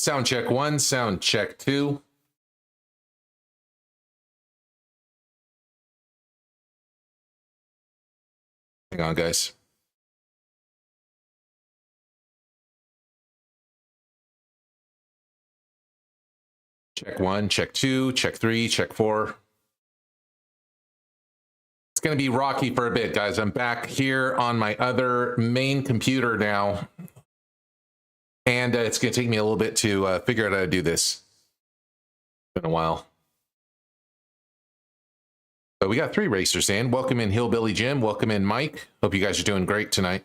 Sound check 1, sound check 2. Hang on, guys. Check 1, check 2, check 3, check 4. It's going to be rocky for a bit, guys. I'm back here on my other main computer now. And it's going to take me a little bit to figure out how to do this. It's been a while. But we got 3 racers in. Welcome in Hillbilly Jim. Welcome in Mike. Hope you guys are doing great tonight.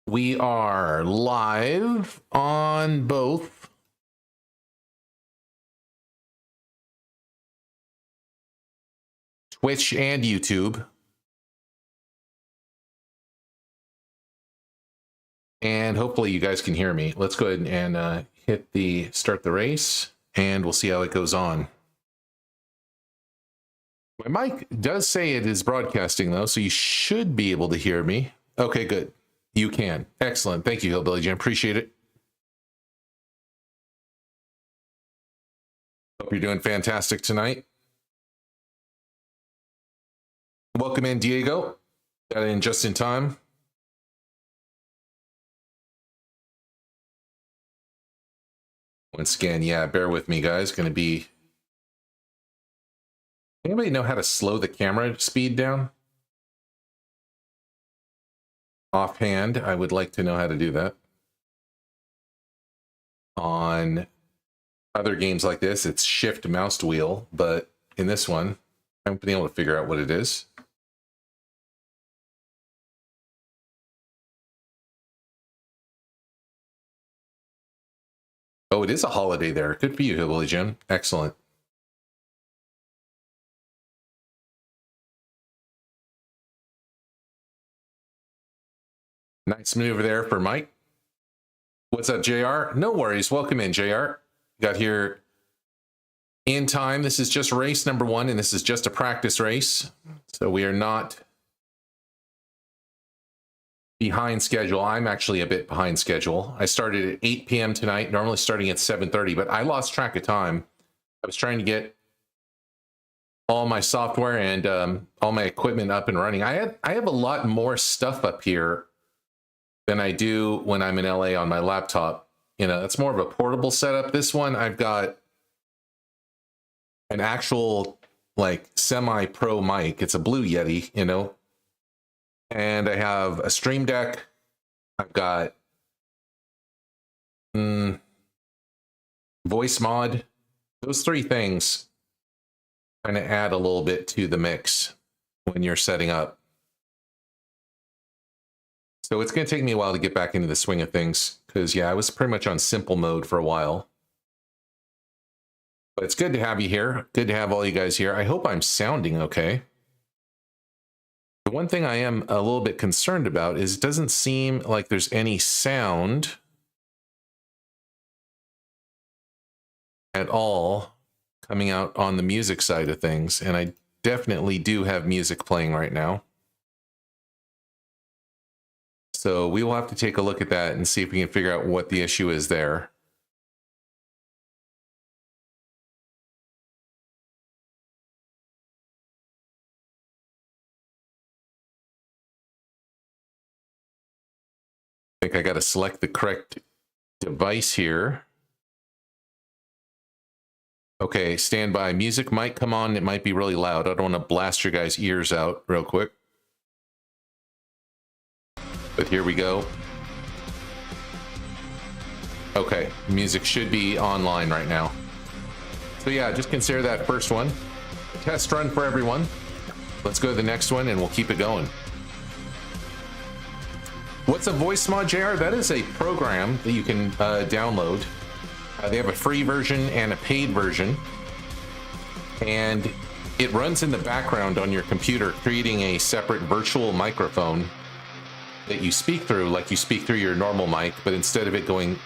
We are live on both Twitch and YouTube. And hopefully you guys can hear me. Let's go ahead and hit the start the race, and we'll see how it goes on. My mic does say it is broadcasting, though, so you should be able to hear me. Okay, good. You can. Excellent. Thank you, Hillbilly Jim. Appreciate it. Hope you're doing fantastic tonight. Welcome in, Diego. Got in just in time. Once again, yeah, bear with me, guys. Going to be... Anybody know how to slow the camera speed down? Offhand, I would like to know how to do that. On other games like this, it's shift mouse wheel, but in this one, I haven't been able to figure out what it is. Oh, it is a holiday there. Good for you, Hillbilly Jim. Excellent. Nice maneuver there for Mike. What's up, JR? No worries. Welcome in, JR. Got here in time. This is just race number 1, and this is just a practice race. So we are not behind schedule. I'm actually a bit behind schedule. I started at 8 p.m. tonight, normally starting at 7:30, but I lost track of time. I was trying to get all my software and all my equipment up and running. I have a lot more stuff up here than I do when I'm in LA on my laptop. You know, it's more of a portable setup. This one, I've got an actual like semi-pro mic. It's a Blue Yeti, you know, and I have a Stream Deck. I've got voice mod. Those 3 things kind of add a little bit to the mix when you're setting up. So it's going to take me a while to get back into the swing of things because, yeah, I was pretty much on simple mode for a while. But it's good to have you here. Good to have all you guys here. I hope I'm sounding okay. The one thing I am a little bit concerned about is it doesn't seem like there's any sound at all coming out on the music side of things. And I definitely do have music playing right now. So we will have to take a look at that and see if we can figure out what the issue is there. I think I got to select the correct device here. Okay, stand by. Music might come on. It might be really loud. I don't want to blast your guys' ears out real quick. But here we go. Okay, music should be online right now. So yeah, just consider that first one. Test run for everyone. Let's go to the next one and we'll keep it going. What's a voice mod, JR? That is a program that you can download. They have a free version and a paid version. And it runs in the background on your computer, creating a separate virtual microphone that you speak through, like you speak through your normal mic, but instead of it going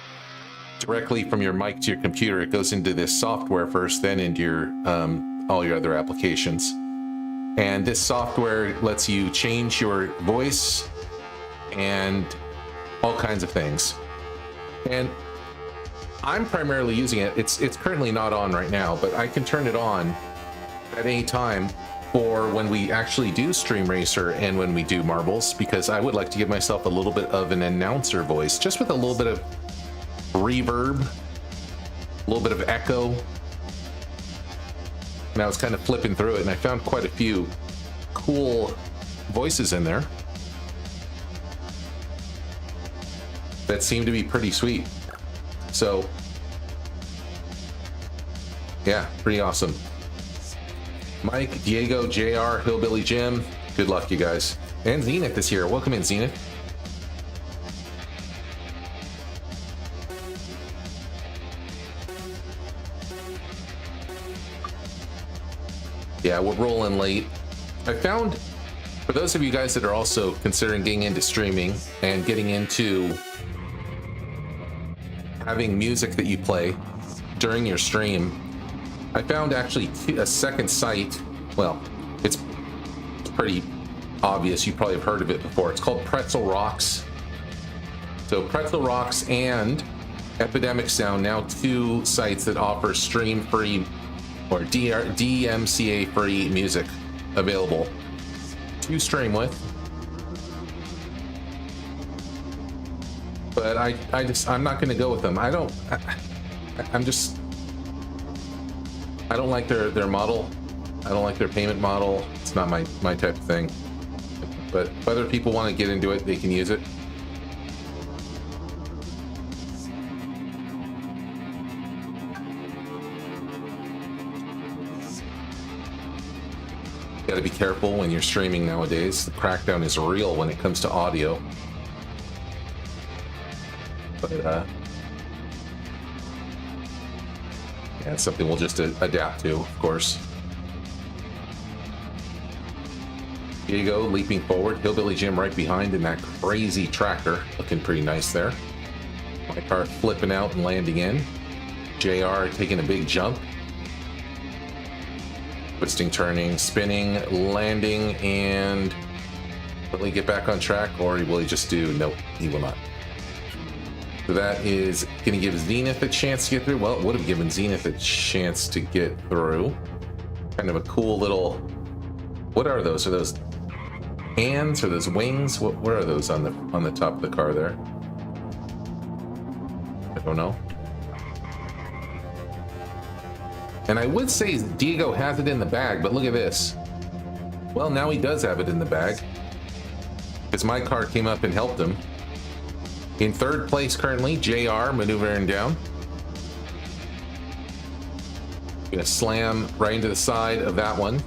directly from your mic to your computer, it goes into this software first, then into your all your other applications. And this software lets you change your voice and all kinds of things. And I'm primarily using it. It's currently not on right now, but I can turn it on at any time for when we actually do Stream Racer and when we do Marbles, because I would like to give myself a little bit of an announcer voice, just with a little bit of reverb, a little bit of echo. And I was kind of flipping through it, and I found quite a few cool voices in there that seem to be pretty sweet. So yeah, pretty awesome. Mike, Diego, JR, Hillbilly Jim, good luck, you guys. And Zenith is here. Welcome in, Zenith. Yeah, we're rolling late. I found, for those of you guys that are also considering getting into streaming and getting into having music that you play during your stream, I found actually a second site. Well, it's pretty obvious. You probably have heard of it before. It's called Pretzel Rocks. So Pretzel Rocks and Epidemic Sound, now two sites that offer stream-free or DMCA-free music available to stream with. But I'm not going to go with them. I don't like their model. I don't like their payment model. It's not my type of thing. But if other people want to get into it, they can use it. Got to be careful when you're streaming nowadays. The crackdown is real when it comes to audio. But yeah, it's something we'll just adapt to, of course. Diego leaping forward, Hillbilly Jim right behind in that crazy tractor, looking pretty nice there. My car flipping out and landing in. JR taking a big jump. Twisting, turning, spinning, landing, and will he get back on track, or will he just do? Nope, he will not. So that is going to give Zenith a chance to get through. Well, it would have given Zenith a chance to get through. Kind of a cool little. What are those? Are those hands? Or those wings? What are those on the top of the car there? I don't know. And I would say Diego has it in the bag, but look at this. Well, now he does have it in the bag, because my car came up and helped him. In third place currently, JR maneuvering down. Gonna slam right into the side of that one.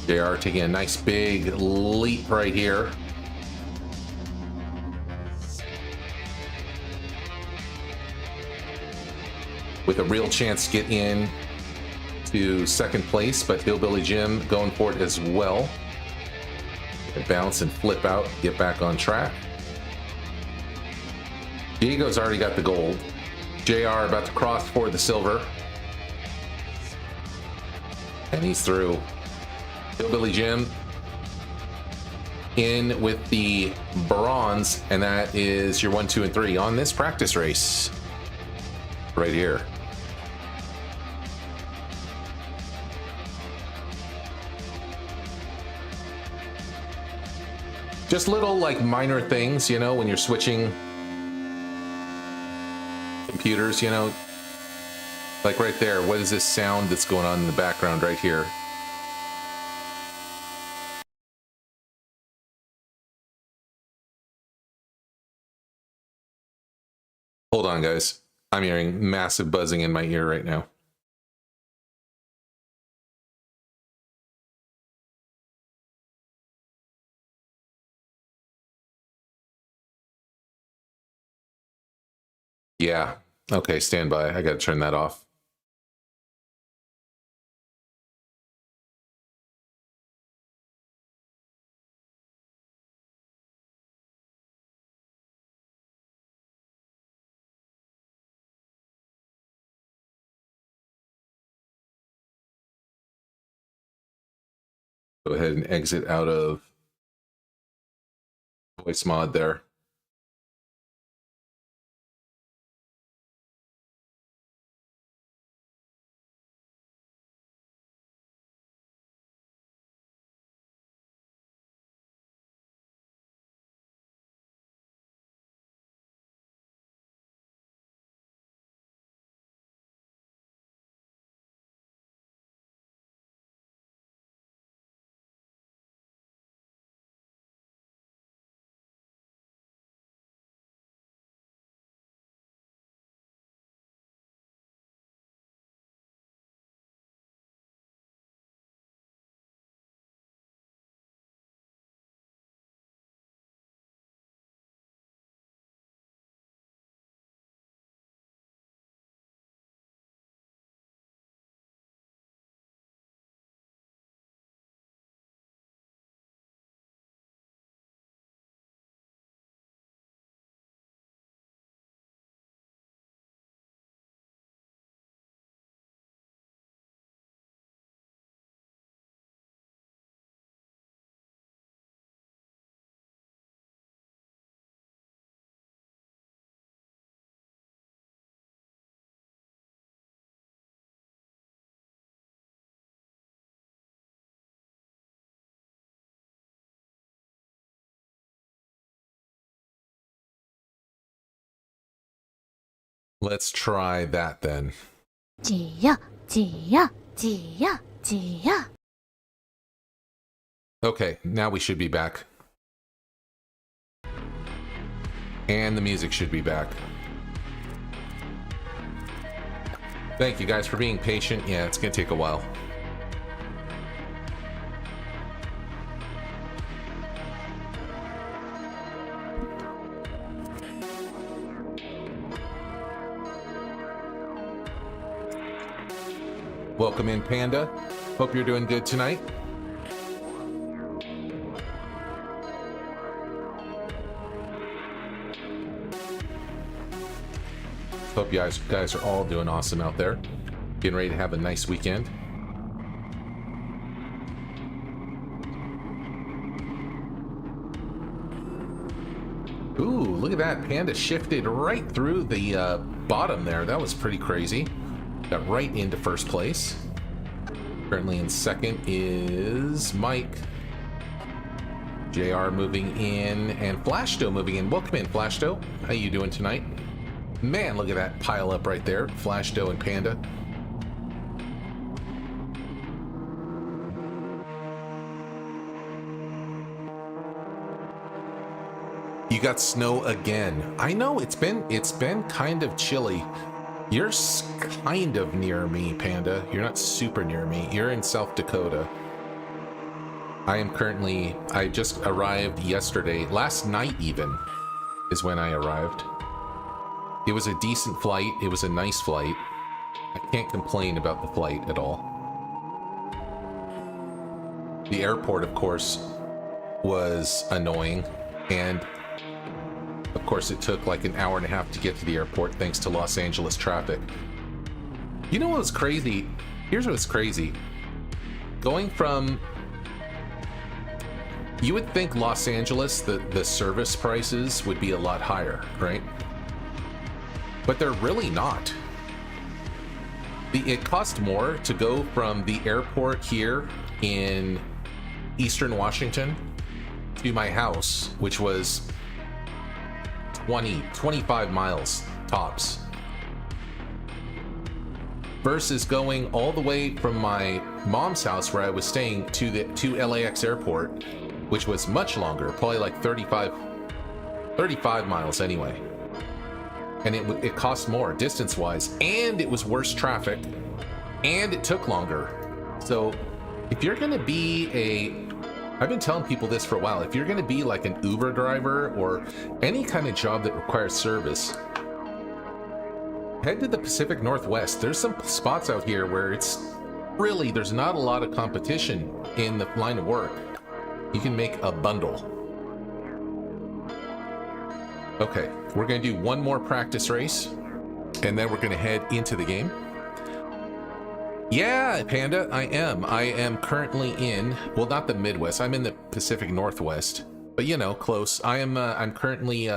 JR taking a nice big leap right here. With a real chance to get in to second place, but Hillbilly Jim going for it as well. Bounce and flip out, get back on track. Diego's already got the gold. JR about to cross for the silver. And he's through. Hillbilly Jim in with the bronze, and that is your 1, 2, and 3 on this practice race right here. Just little like minor things, you know, when you're switching computers, you know, like right there. What is this sound that's going on in the background right here? Hold on, guys. I'm hearing massive buzzing in my ear right now. Yeah. Okay, stand by. I gotta turn that off. Go ahead and exit out of voice mod there. Let's try that then. Okay, now we should be back. And the music should be back. Thank you guys for being patient. Yeah, it's gonna take a while. Welcome in, Panda. Hope you're doing good tonight. Hope you guys are all doing awesome out there. Getting ready to have a nice weekend. Ooh, look at that. Panda shifted right through the bottom there. That was pretty crazy. Got right into first place. Currently in second is Mike. JR moving in and Flashdo moving in. Welcome in, Flashdo. How you doing tonight? Man, look at that pile up right there. Flashdo and Panda. You got snow again. I know it's been kind of chilly. You're kind of near me, Panda. You're not super near me. You're in South Dakota. I just arrived yesterday. Last night even is when I arrived. It was a decent flight. It was a nice flight. I can't complain about the flight at all. The airport, of course, was annoying. And of course, it took like an hour and a half to get to the airport thanks to Los Angeles traffic. You know what was crazy? Here's what's crazy. Going from... You would think Los Angeles, the service prices would be a lot higher, right? But they're really not. It cost more to go from the airport here in Eastern Washington to my house, which was 25 miles tops, versus going all the way from my mom's house where I was staying to LAX airport, which was much longer, probably like 35 miles anyway. And it cost more distance-wise, and it was worse traffic, and it took longer. So if you're gonna be I've been telling people this for a while, if you're gonna be like an Uber driver or any kind of job that requires service, head to the Pacific Northwest. There's some spots out here where there's not a lot of competition in the line of work. You can make a bundle. Okay, we're gonna do one more practice race, and then we're gonna head into the game. Yeah, Panda, I am currently in, well, not the Midwest, I'm in the Pacific Northwest, but you know, close. I'm currently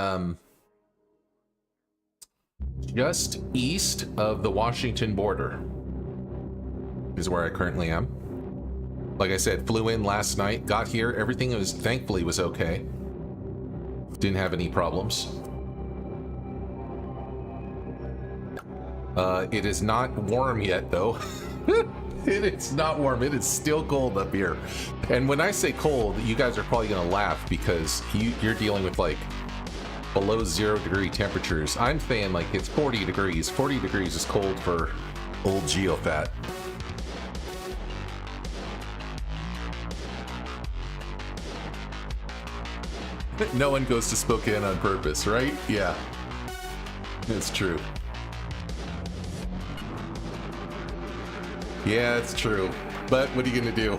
just east of the Washington border is where I currently am. Like I said, flew in last night, got here, everything thankfully was okay. Didn't have any problems. It is not warm yet, though. It's not warm. It is still cold up here. And when I say cold, you guys are probably going to laugh because you're dealing with like below 0-degree temperatures. I'm saying like it's 40 degrees. 40 degrees is cold for old Geophat. No one goes to Spokane on purpose, right? Yeah, it's true. Yeah, it's true. But what are you gonna do?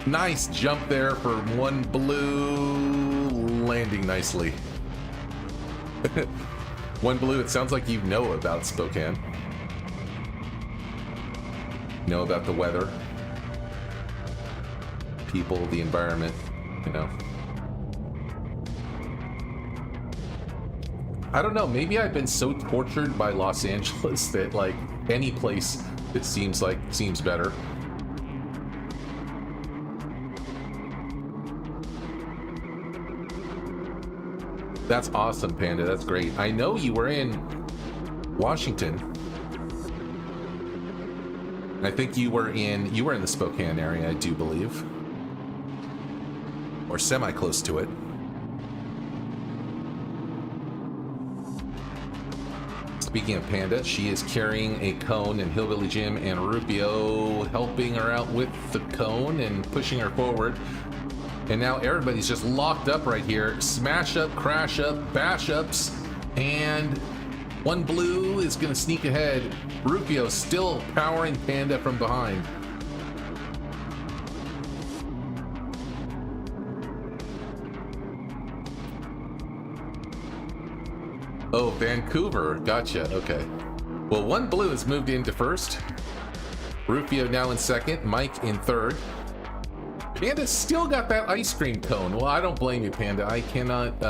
Nice jump there for one blue, landing nicely. One blue, it sounds like you know about Spokane. Know about the weather, people, the environment. You know, I don't know, maybe I've been so tortured by Los Angeles that like any place that seems better. That's awesome, Panda. That's great. I know you were in Washington. I think you were in the Spokane area, I do believe. Or semi-close to it. Speaking of Panda, she is carrying a cone, and Hillbilly Jim and Rupio helping her out with the cone and pushing her forward. And now everybody's just locked up right here. Smash up, crash up, bash ups, and one blue is going to sneak ahead. Rupio still powering Panda from behind. Oh, Vancouver. Gotcha. Okay. Well, one blue has moved into first. Rufio now in second. Mike in third. Panda's still got that ice cream cone. Well, I don't blame you, Panda. I cannot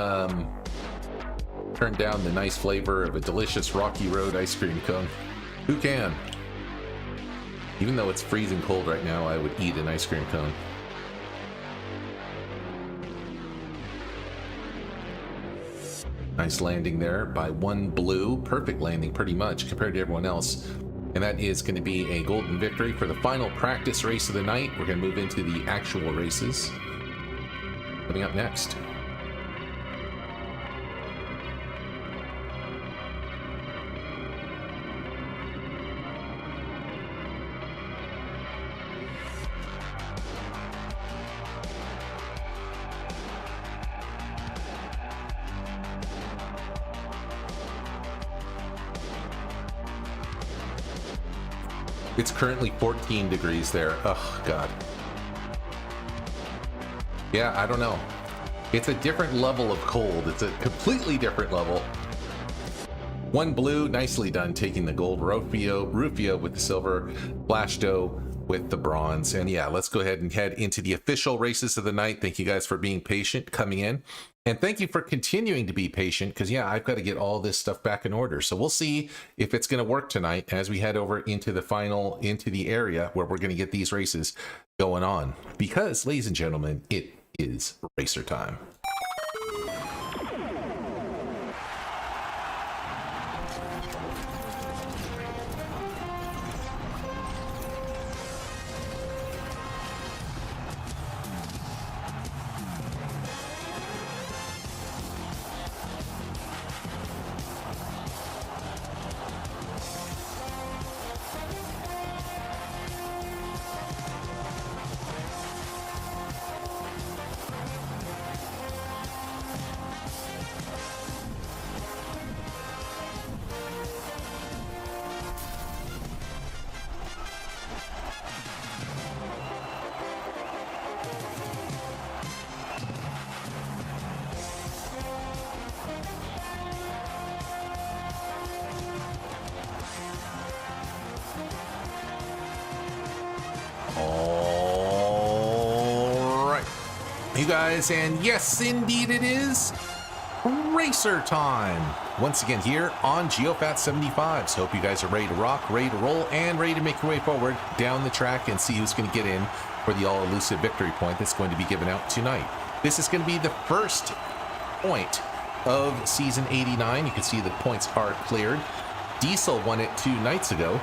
turn down the nice flavor of a delicious Rocky Road ice cream cone. Who can? Even though it's freezing cold right now, I would eat an ice cream cone. Nice landing there by one blue. Perfect landing pretty much compared to everyone else. And that is going to be a golden victory for the final practice race of the night. We're going to move into the actual races coming up next. It's currently 14 degrees there. Oh, God. Yeah, I don't know. It's a different level of cold. It's a completely different level. One blue, nicely done, taking the gold. Rufio with the silver. Flashdo with the bronze. And yeah, let's go ahead and head into the official races of the night. Thank you guys for being patient coming in. And thank you for continuing to be patient, because yeah, I've got to get all this stuff back in order. So we'll see if it's going to work tonight as we head over into the final, into the area where we're going to get these races going on. Because, ladies and gentlemen, it is racer time. You guys, and yes, indeed it is racer time once again here on Geophat75. So hope you guys are ready to rock, ready to roll, and ready to make your way forward down the track and see who's going to get in for the all elusive victory point that's going to be given out tonight. This is going to be the first point of season 89. You can see the points are cleared. Diesel won it 2 nights ago,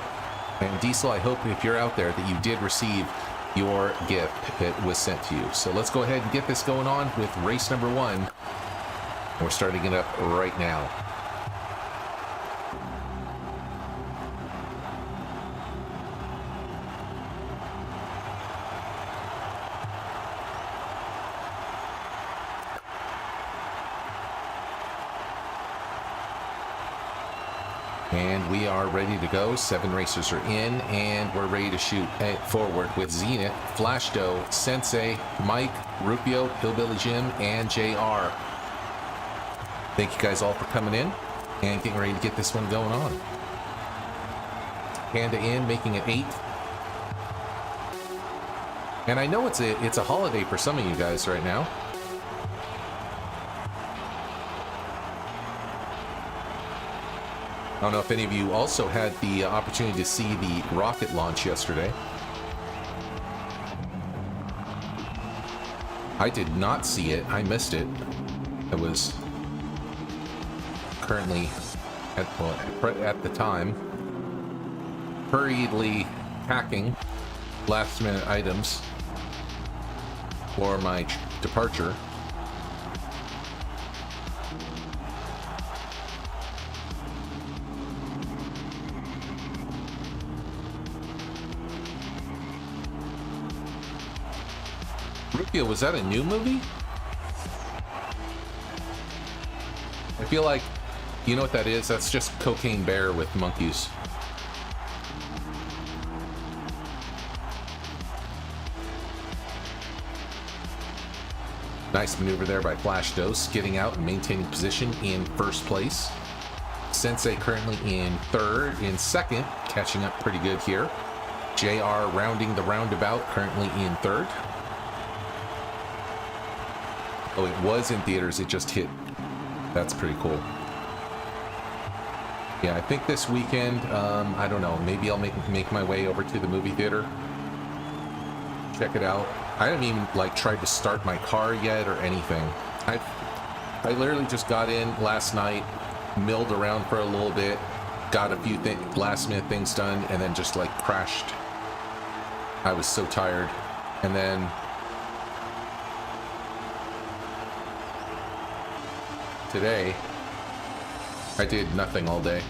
and Diesel, I hope if you're out there that you did receive your gift that was sent to you. So let's go ahead and get this going on with race number 1. We're starting it up right now. And we are ready to go. 7 racers are in, and we're ready to shoot forward with Zenith, Flashdo, Sensei, Mike, Rupio, Hillbilly Jim, and JR. Thank you guys all for coming in and getting ready to get this one going on. Panda in, making it 8. And I know it's a holiday for some of you guys right now. I don't know if any of you also had the opportunity to see the rocket launch yesterday. I did not see it. I missed it. I was currently, at the time, hurriedly packing last minute items for my departure. Rupio, was that a new movie? I feel like, you know what that is? That's just Cocaine Bear with monkeys. Nice maneuver there by Flash Dose, getting out and maintaining position in first place. Sensei currently in third. In second, catching up pretty good here. JR rounding the roundabout, currently in third. Oh, it was in theaters, it just hit. That's pretty cool. Yeah, I think this weekend, I don't know, maybe I'll make my way over to the movie theater. Check it out. I haven't even like tried to start my car yet or anything. I literally just got in last night, milled around for a little bit, got a few last minute things done, and then just like crashed. I was so tired. And then today I did nothing all day.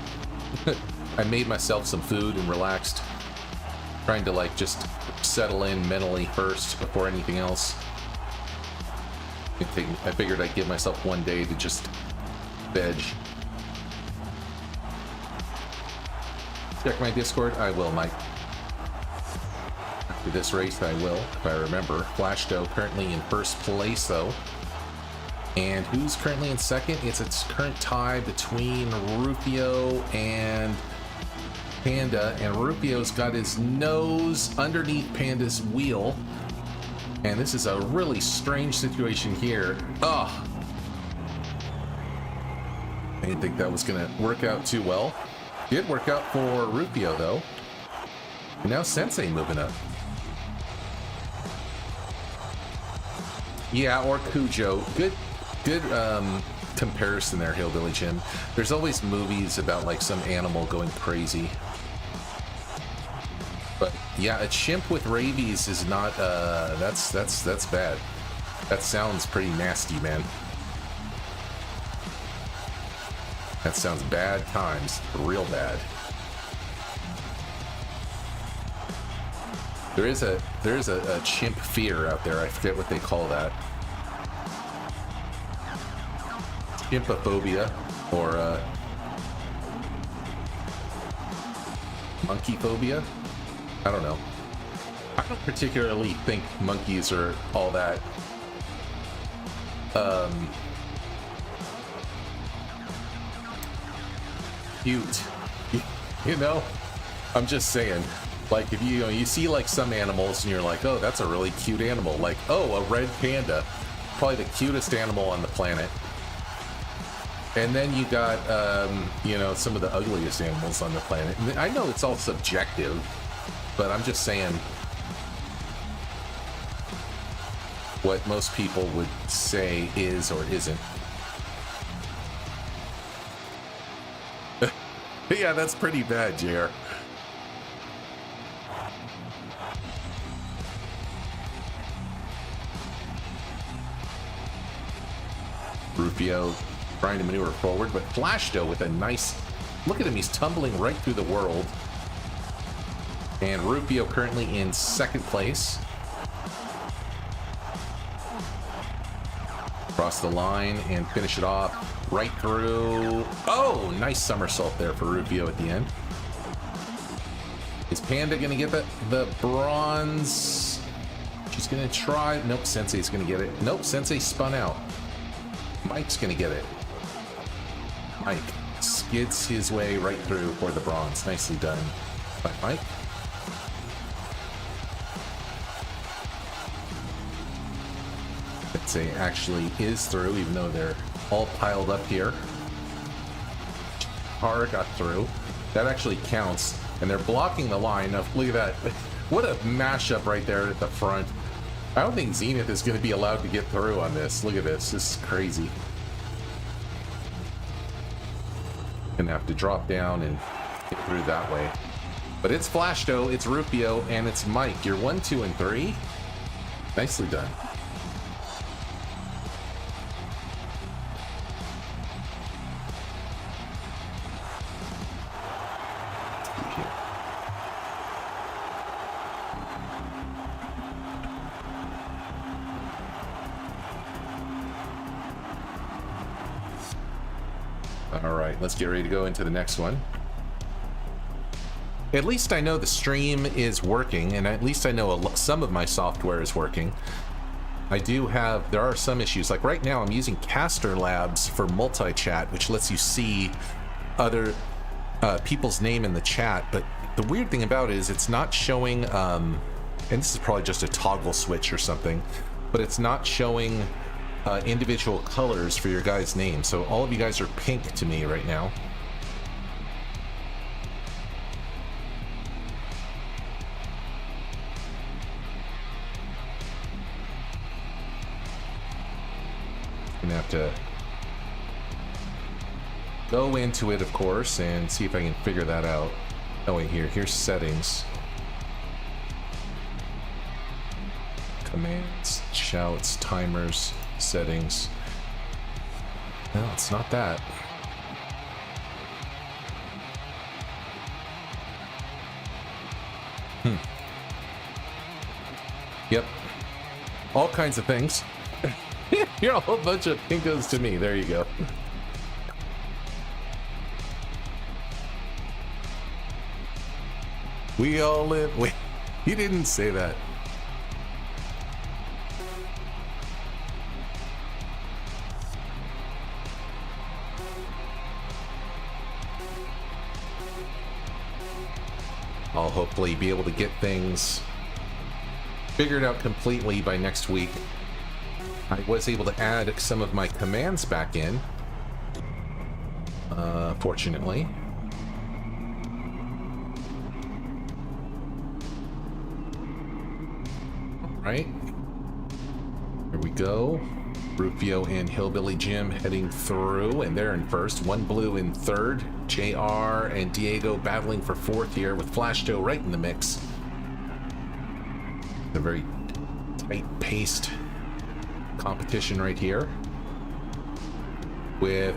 I made myself some food and relaxed, trying to like just settle in mentally first before anything else. I figured I'd give myself one day to just veg. Check my Discord? I will, Mike. After this race, I will, if I remember. Flash Dough currently in first place, though. And who's currently in second? It's a current tie between Rufio and Panda, and Rufio's got his nose underneath Panda's wheel, and this is a really strange situation here. Ugh. I didn't think that was gonna work out too well. Did work out for Rufio though. And now Sensei moving up. Yeah, or Cujo. Good comparison there, Hillbilly Jim. There's always movies about like some animal going crazy. But yeah, a chimp with rabies is not, that's bad. That sounds pretty nasty, man. That sounds bad times, real bad. There is a chimp fear out there. I forget what they call that. Chimpophobia, or monkey phobia. I don't know. I don't particularly think monkeys are all that cute. You know? I'm just saying. Like if you see like some animals and you're like, oh, that's a really cute animal. Like, oh, a red panda. Probably the cutest animal on the planet. And then you got some of the ugliest animals on the planet. And I know it's all subjective. But I'm just saying what most people would say is or isn't. Yeah, that's pretty bad, JR. Rufio trying to maneuver forward, but Flash Dough with a nice look at him. He's tumbling right through the world. And Rufio currently in second place. Cross the line and finish it off right through. Oh, nice somersault there for Rufio at the end. Is Panda gonna get the bronze? She's gonna try. Nope, Sensei's gonna get it. Nope, Sensei spun out. Mike's gonna get it. Mike skids his way right through for the bronze. Nicely done by Mike. Sensei actually is through, even though they're all piled up here. Car got through. That actually counts. And they're blocking the line. Now, look at that. What a mashup right there at the front. I don't think Zenith is going to be allowed to get through on this. Look at this. This is crazy. Gonna have to drop down and get through that way. But it's Flashdo, it's Rufio, and it's Mike. You're 1, 2, and 3. Nicely done. All right, let's get ready to go into the next one. At least I know the stream is working, and at least I know some of my software is working. There are some issues. Like right now, I'm using Caster Labs for multi-chat, which lets you see other people's name in the chat. But the weird thing about it is it's not showing, and this is probably just a toggle switch or something, but it's not showing individual colors for your guys' names. So all of you guys are pink to me right now. Gonna have to go into it, of course, and see if I can figure that out. Oh wait, here's settings. Commands, shouts, timers, settings. No, it's not that. Yep. All kinds of things. You're a whole bunch of pinkos to me. There you go. We all live. Wait, he didn't say that. I'll hopefully be able to get things figured out completely by next week. I was able to add some of my commands back in, fortunately. All right, here we go. Rufio and Hillbilly Jim heading through, and they're in first. One blue in third. JR and Diego battling for fourth here, with Flashdo right in the mix. A very tight-paced competition right here, with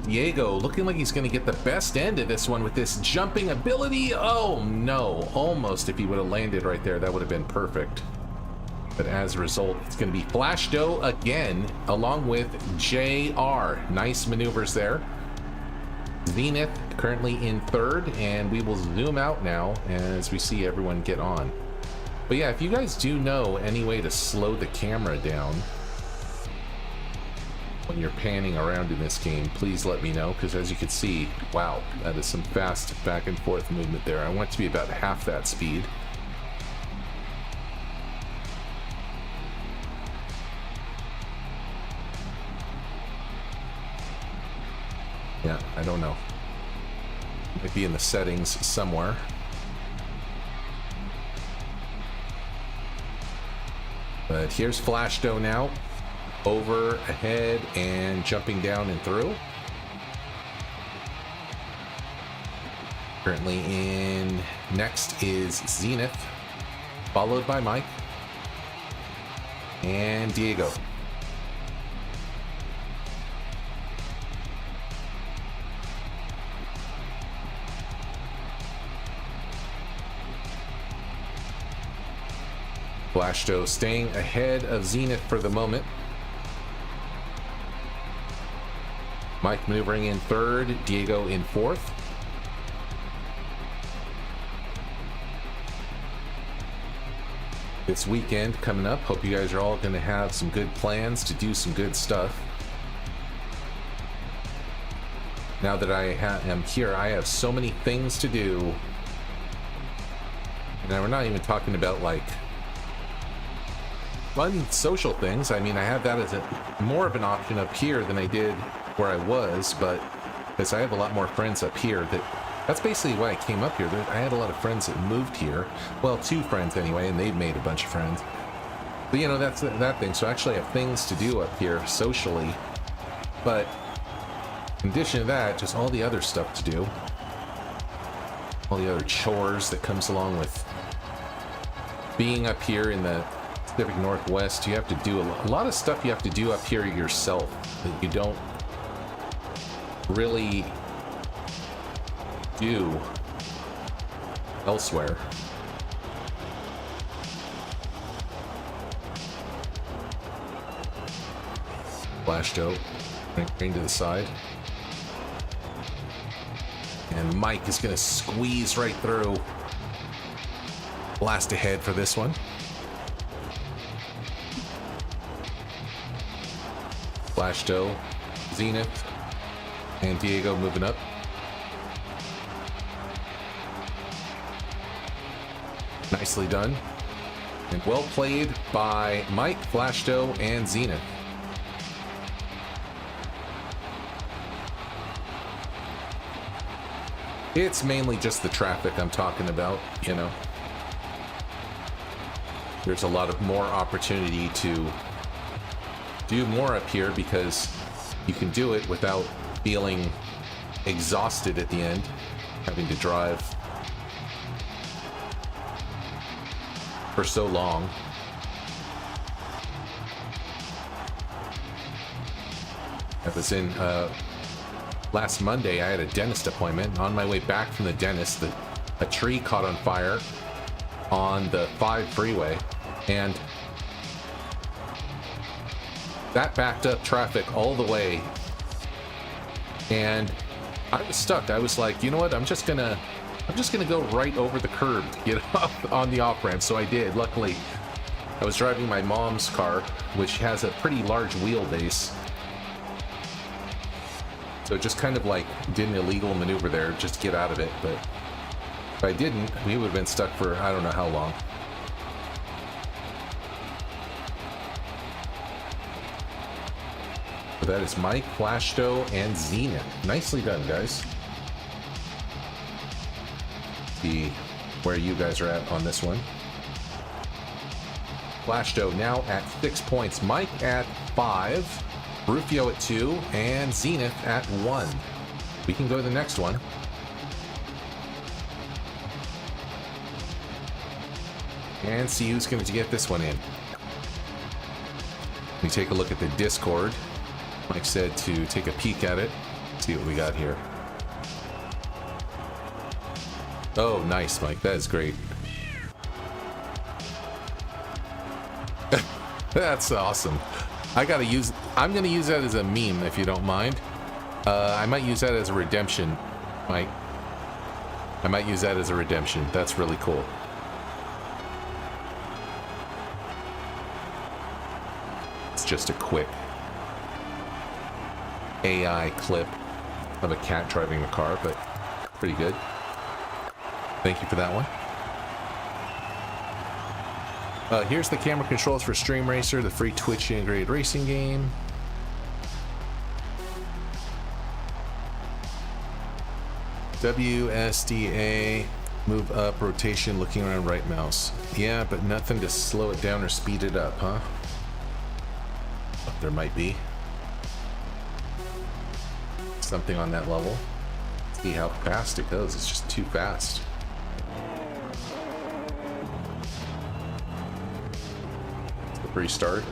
Diego looking like he's going to get the best end of this one with this jumping ability. Oh no, almost. If he would have landed right there, that would have been perfect. But as a result, it's going to be Flashdo again, along with JR. Nice maneuvers there. Zenith currently in third, and we will zoom out now as we see everyone get on. But yeah, if you guys do know any way to slow the camera down when you're panning around in this game, please let me know, because as you can see, wow, that is some fast back and forth movement there. I want it to be about half that speed. Yeah, I don't know. Might be in the settings somewhere. But here's Flashdo now, over, ahead, and jumping down and through. Currently in next is Zenith, followed by Mike and Diego. Flashdo staying ahead of Zenith for the moment. Mike maneuvering in third, Diego in fourth. This weekend coming up, hope you guys are all going to have some good plans to do some good stuff. Now that I am here, I have so many things to do. And we're not even talking about like fun social things. I mean, I have that as more of an option up here than I did where I was, but because I have a lot more friends up here, that's basically why I came up here. I had a lot of friends that moved here. Well, 2 friends anyway, and they've made a bunch of friends. But you know, that's that thing. So I actually have things to do up here socially. But In addition to that, just all the other stuff to do. All the other chores that comes along with being up here in the Pacific Northwest. You have to do a lot of stuff you have to do up here yourself that you don't really do elsewhere. Flashed out, bring to the side. And Mike is going to squeeze right through. Blast ahead for this one. Flashdo, Zenith, and Diego moving up. Nicely done. And well played by Mike, Flashdo, and Zenith. It's mainly just the traffic I'm talking about, you know. There's a lot of more opportunity to do more up here because you can do it without feeling exhausted at the end, having to drive for so long. I was in last Monday. I had a dentist appointment. On my way back from the dentist, a tree caught on fire on the 5 freeway, and that backed up traffic all the way, and I was stuck. I was like, you know what, I'm just gonna go right over the curb to get up on the off ramp. So I did. Luckily, I was driving my mom's car, which has a pretty large wheelbase, so just kind of like did an illegal maneuver there just to get out of it. But if I didn't, we would have been stuck for I don't know how long. So that is Mike, Flashdo, and Zenith. Nicely done, guys. See where you guys are at on this one. Flashdo now at 6 points, Mike at 5, Rufio at 2, and Zenith at 1. We can go to the next one. And see who's going to get this one in. We take a look at the Discord. Mike said to take a peek at it. See what we got here. Oh, nice, Mike. That is great. That's awesome. I'm gonna use that as a meme if you don't mind. I might use that as a redemption, Mike. I might use that as a redemption. That's really cool. It's just a quick AI clip of a cat driving a car, but pretty good. Thank you for that one. Here's the camera controls for Stream Racer, the free Twitch integrated racing game. WSDA, move up, rotation, looking around, right mouse. Yeah, but nothing to slow it down or speed it up, huh? Oh, there might be something on that level. See how fast it goes. It's just too fast. Restart.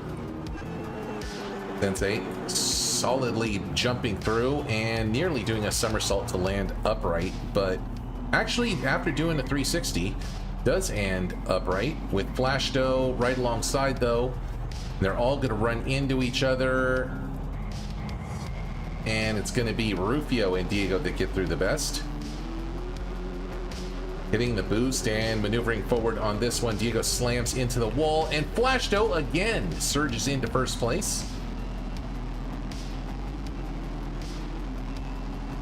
Sensei solidly jumping through and nearly doing a somersault to land upright, but actually after doing a 360 does end upright with Flashdo right alongside though. They're all going to run into each other, and it's going to be Rufio and Diego that get through the best. Hitting the boost and maneuvering forward on this one. Diego slams into the wall, and Flashdo again surges into first place.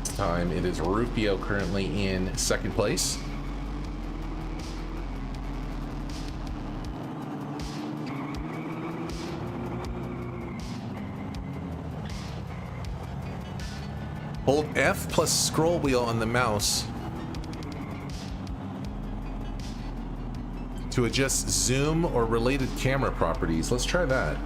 This time it is Rufio currently in second place. Hold F plus scroll wheel on the mouse to adjust zoom or related camera properties. Let's try that.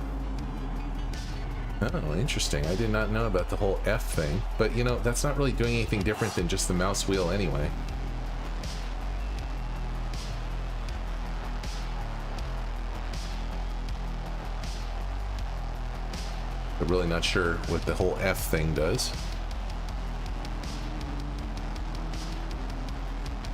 Oh, interesting. I did not know about the whole F thing. But, you know, that's not really doing anything different than just the mouse wheel anyway. I'm really not sure what the whole F thing does.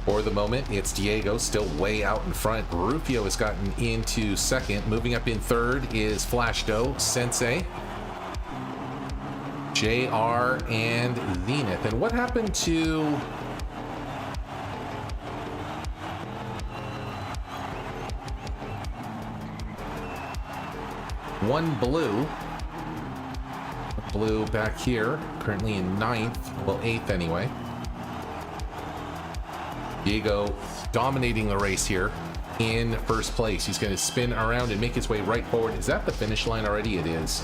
For the moment, it's Diego still way out in front. Rufio has gotten into second. Moving up in third is Flashdo, Sensei, JR, and Zenith. And what happened to... One Blue? Blue back here, currently in 9th, well 8th anyway. Diego dominating the race here in first place. He's going to spin around and make his way right forward. Is that the finish line already? It is.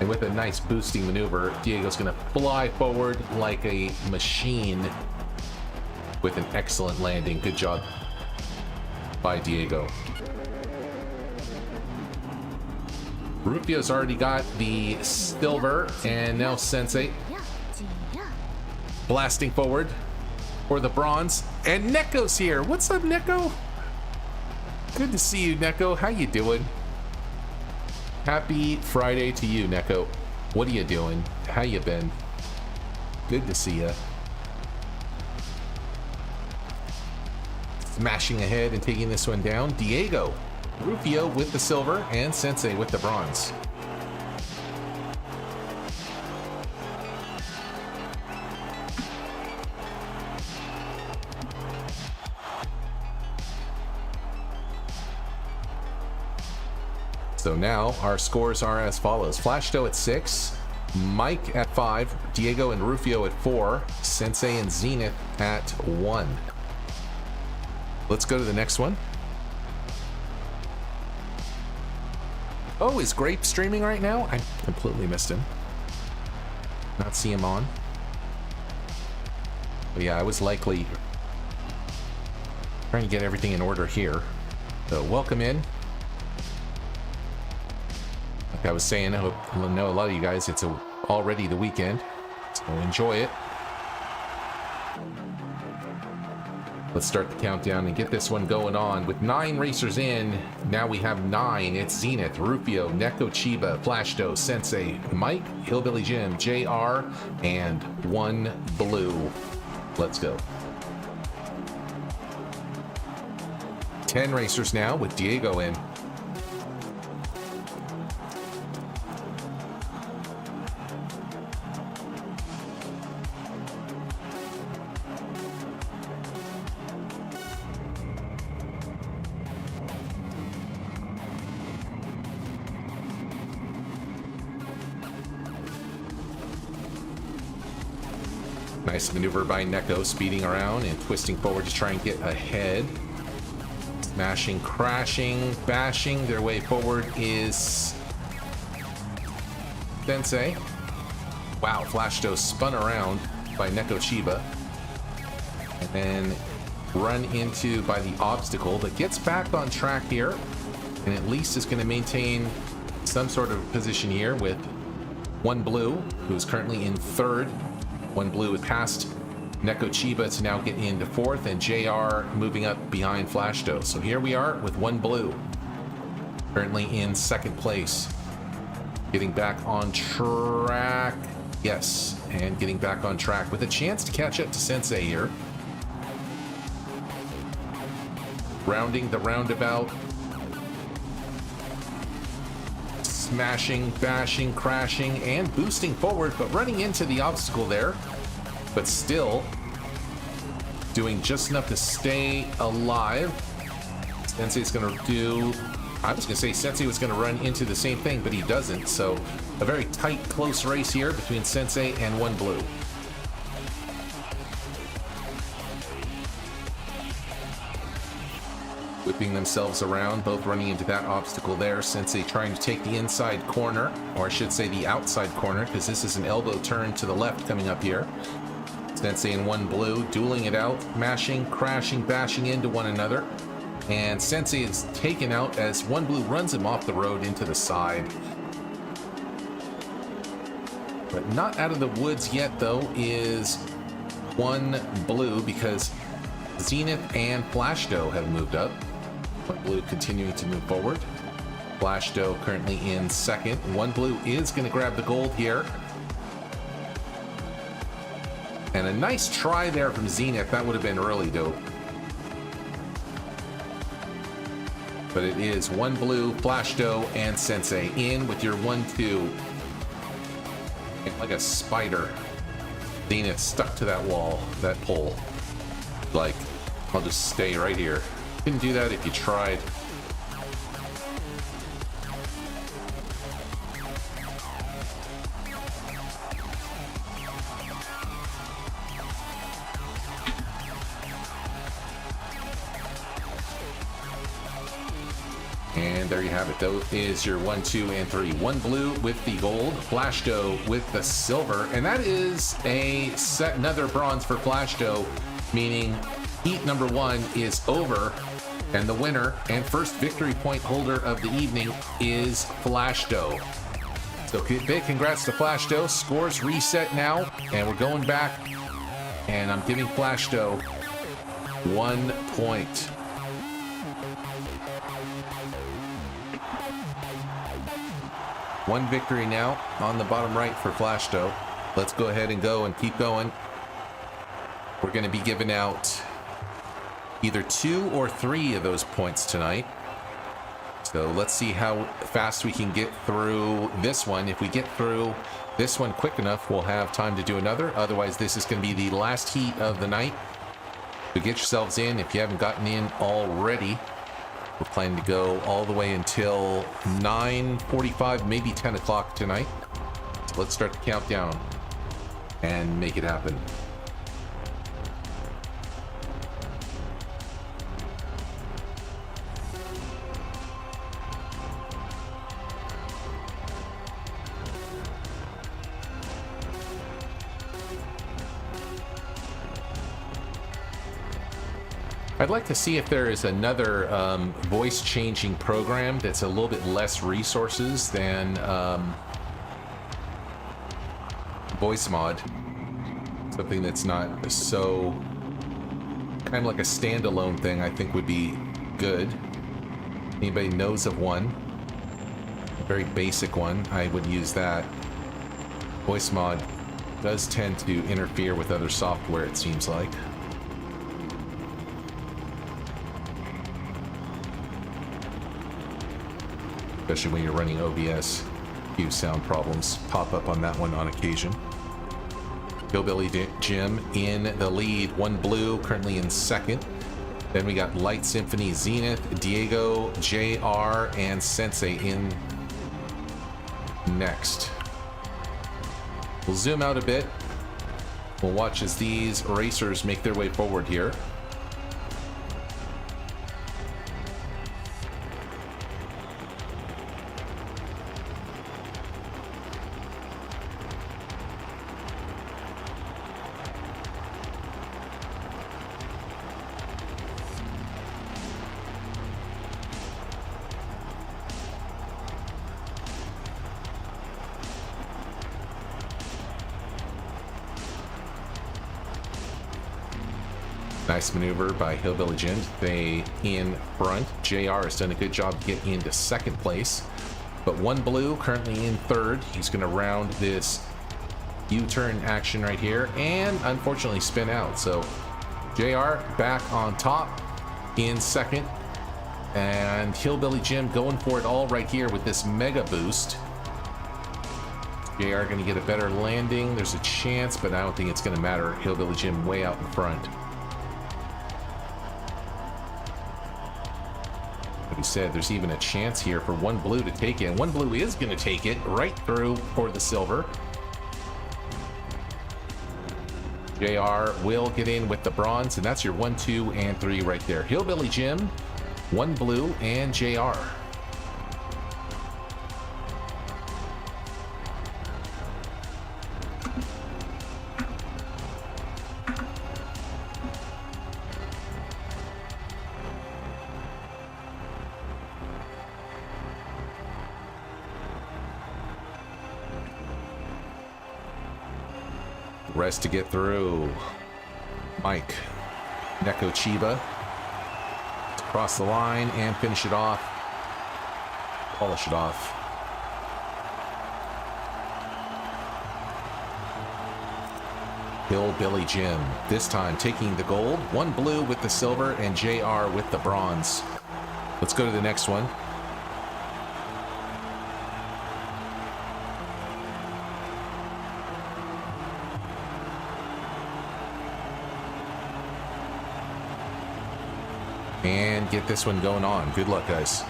And with a nice boosting maneuver, Diego's going to fly forward like a machine with an excellent landing. Good job by Diego. Rufio's already got the silver, and now Sensei blasting forward for the bronze. And Neko's here. What's up, Neko? Good to see you, Neko. How you doing? Happy Friday to you, Neko. What are you doing? How you been? Good to see you. Smashing ahead and taking this one down. Diego. Rufio with the silver and Sensei with the bronze. So now our scores are as follows. Flashdo at 6, Mike at 5, Diego and Rufio at 4, Sensei and Zenith at 1. Let's go to the next one. Oh, is Grape streaming right now? I completely missed him. Not see him on. But yeah, I was likely trying to get everything in order here. So welcome in. Like I was saying, I know a lot of you guys, it's already the weekend, so enjoy it. Let's start the countdown and get this one going on. With 9 racers in, now we have 9. It's Zenith, Rufio, Neko Chiba, Flashdo, Sensei, Mike, Hillbilly Jim, JR, and 1 Blue. Let's go. 10 racers now with Diego in. Nice maneuver by Neko, speeding around and twisting forward to try and get ahead. Smashing, crashing, bashing their way forward is Sensei. Wow, Flashdo spun around by Neko Chiba. And then run into by the obstacle that gets back on track here. And at least is going to maintain some sort of position here with 1 Blue, who's currently in 3rd. 1 Blue past Neko Chiba to now get into 4th, and JR moving up behind Flashdo. So here we are with 1 Blue, currently in 2nd place. Getting back on track. Yes, and getting back on track with a chance to catch up to Sensei here. Rounding the roundabout. Smashing, bashing, crashing, and boosting forward, but running into the obstacle there. But still doing just enough to stay alive. Sensei's going to do... I was going to say Sensei was going to run into the same thing, but he doesn't. So a very tight, close race here between Sensei and 1 Blue. Whipping themselves around, both running into that obstacle there. Sensei trying to take the inside corner, or I should say the outside corner, because this is an elbow turn to the left coming up here. Sensei and 1 Blue dueling it out, mashing, crashing, bashing into one another. And Sensei is taken out as 1 Blue runs him off the road into the side. But not out of the woods yet, though, is one blue, because Zenith and Flash Doe have moved up. One blue continuing to move forward. Flash Doe currently in second. One blue is going to grab the gold here. And a nice try there from Zenith. That would have been really dope. But it is one blue, Flash Doe, and Sensei in with your 1-2. Like a spider. Zenith stuck to that wall, that pole. Like, I'll just stay right here. Couldn't do that if you tried. And there you have it. That is your 1, 2, and 3. One blue with the gold, Flash Doe with the silver, and that is another bronze for Flash Doe, meaning heat number 1 is over, and the winner and first victory point holder of the evening is Flash Doe. So big congrats to Flash Doe. Scores reset now, and we're going back, and I'm giving Flash Doe 1 point. One victory now on the bottom right for Flash Doe. Let's go ahead and go and keep going. We're going to be giving out either 2 or 3 of those points tonight. So let's see how fast we can get through this one. If we get through this one quick enough, we'll have time to do another. Otherwise, this is going to be the last heat of the night. So get yourselves in if you haven't gotten in already. We're planning to go all the way until 9:45, maybe 10 o'clock tonight. So let's start the countdown and make it happen. I'd like to see if there is another voice changing program that's a little bit less resources than voice mod. Something that's not so kind of like a standalone thing, I think would be good. Anybody knows of one? A very basic one. I would use that. Voice mod does tend to interfere with other software, it seems like. Especially when you're running OBS, a few sound problems pop up on that one on occasion. Hillbilly Jim in the lead, one blue, currently in second. Then we got Light Symphony, Zenith, Diego, JR, and Sensei in next. We'll zoom out a bit. We'll watch as these racers make their way forward here. Nice maneuver by Hillbilly Jim. They in front. JR has done a good job to get into second place. But one blue currently in third. He's going to round this U-turn action right here and unfortunately spin out. So JR back on top in second. And Hillbilly Jim going for it all right here with this mega boost. JR going to get a better landing. There's a chance, but I don't think it's going to matter. Hillbilly Jim way out in front. Like we said, there's even a chance here for one blue to take it. And one blue is going to take it right through for the silver. JR will get in with the bronze, and that's your 1, 2, and 3 right there. Hillbilly Jim, one blue, and JR. Rest to get through. Mike. Neko Chiba. Cross the line and finish it off. Polish it off. Hillbilly Jim, this time taking the gold, one blue with the silver, and JR with the bronze. Let's go to the next one. And get this one going on. Good luck, guys.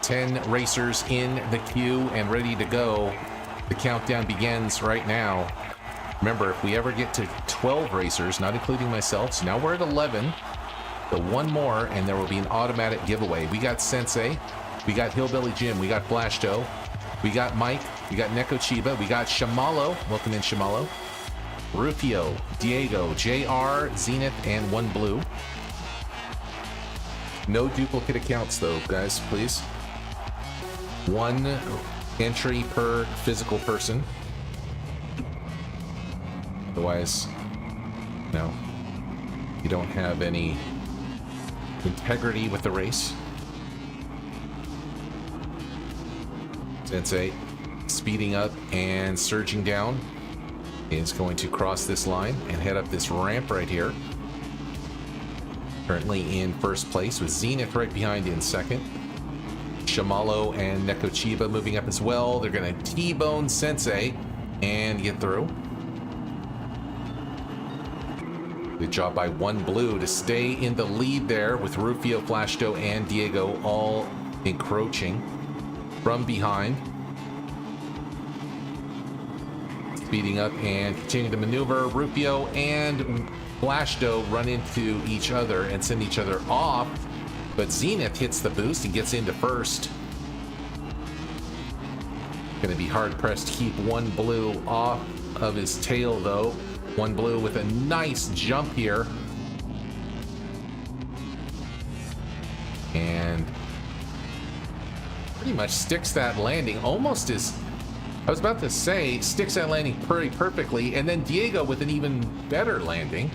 Ten racers in the queue and ready to go. The countdown begins right now. Remember, if we ever get to 12 racers, not including myself, so now we're at 11. So one more, and there will be an automatic giveaway. We got Sensei, we got Hillbilly Jim, we got Flashto, we got Mike, we got Neko Chiba, we got Shamalo. Welcome in, Shamalo. Rufio, Diego, JR, Zenith, and one blue. No duplicate accounts, though, guys, please. One entry per physical person. Otherwise, no. You don't have any integrity with the race. Sensei speeding up and surging down is going to cross this line and head up this ramp right here. Currently in first place with Zenith right behind in second. Shamalo and Neko Chiba moving up as well. They're going to T-bone Sensei and get through. Good job by one blue to stay in the lead there with Rufio, Flashto, and Diego all encroaching from behind. Speeding up and continuing to maneuver. Rufio and Flashto run into each other and send each other off. But Zenith hits the boost and gets into first. Going to be hard pressed to keep one blue off of his tail, though. One blue with a nice jump here. And pretty much sticks that landing almost as, I was about to say, sticks that landing pretty perfectly. And then Diego with an even better landing.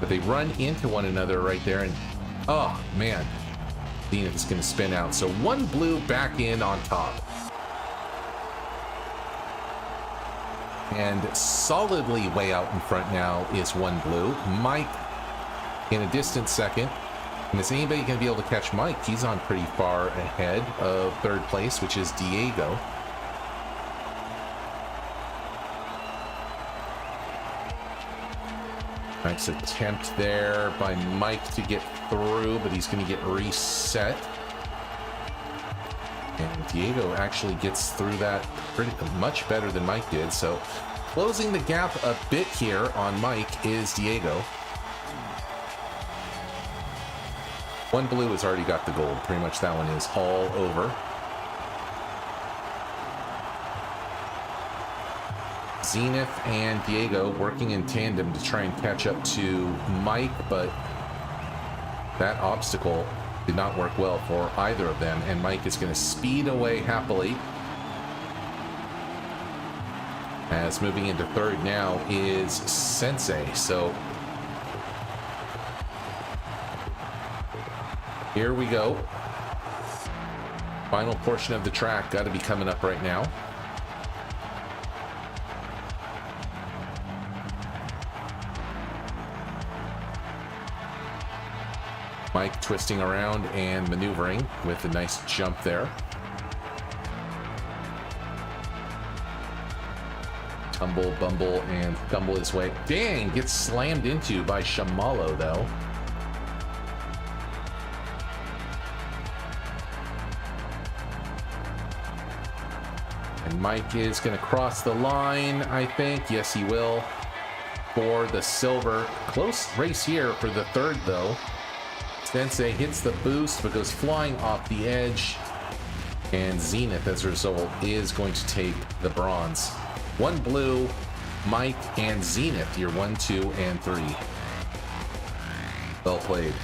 But they run into one another right there, and oh man, Zenith is going to spin out. So one blue back in on top. And solidly way out in front now is one blue. Mike in a distant second. And is anybody going to be able to catch Mike? He's on pretty far ahead of third place, which is Diego. Nice attempt there by Mike to get through, but he's going to get reset. And Diego actually gets through that pretty much better than Mike did. So closing the gap a bit here on Mike is Diego. One blue has already got the gold. Pretty much that one is all over. Zenith and Diego working in tandem to try and catch up to Mike, but that obstacle did not work well for either of them, and Mike is going to speed away happily. As moving into third now is Sensei. So here we go. Final portion of the track got to be coming up right now. Mike twisting around and maneuvering with a nice jump there. Tumble, bumble, and stumble his way. Dang, gets slammed into by Shamalo, though. And Mike is going to cross the line, I think. Yes, he will. For the silver. Close race here for the third, though. Sensei hits the boost but goes flying off the edge, and Zenith as a result is going to take the bronze. One blue, Mike and Zenith, your 1, 2, and 3. Well played.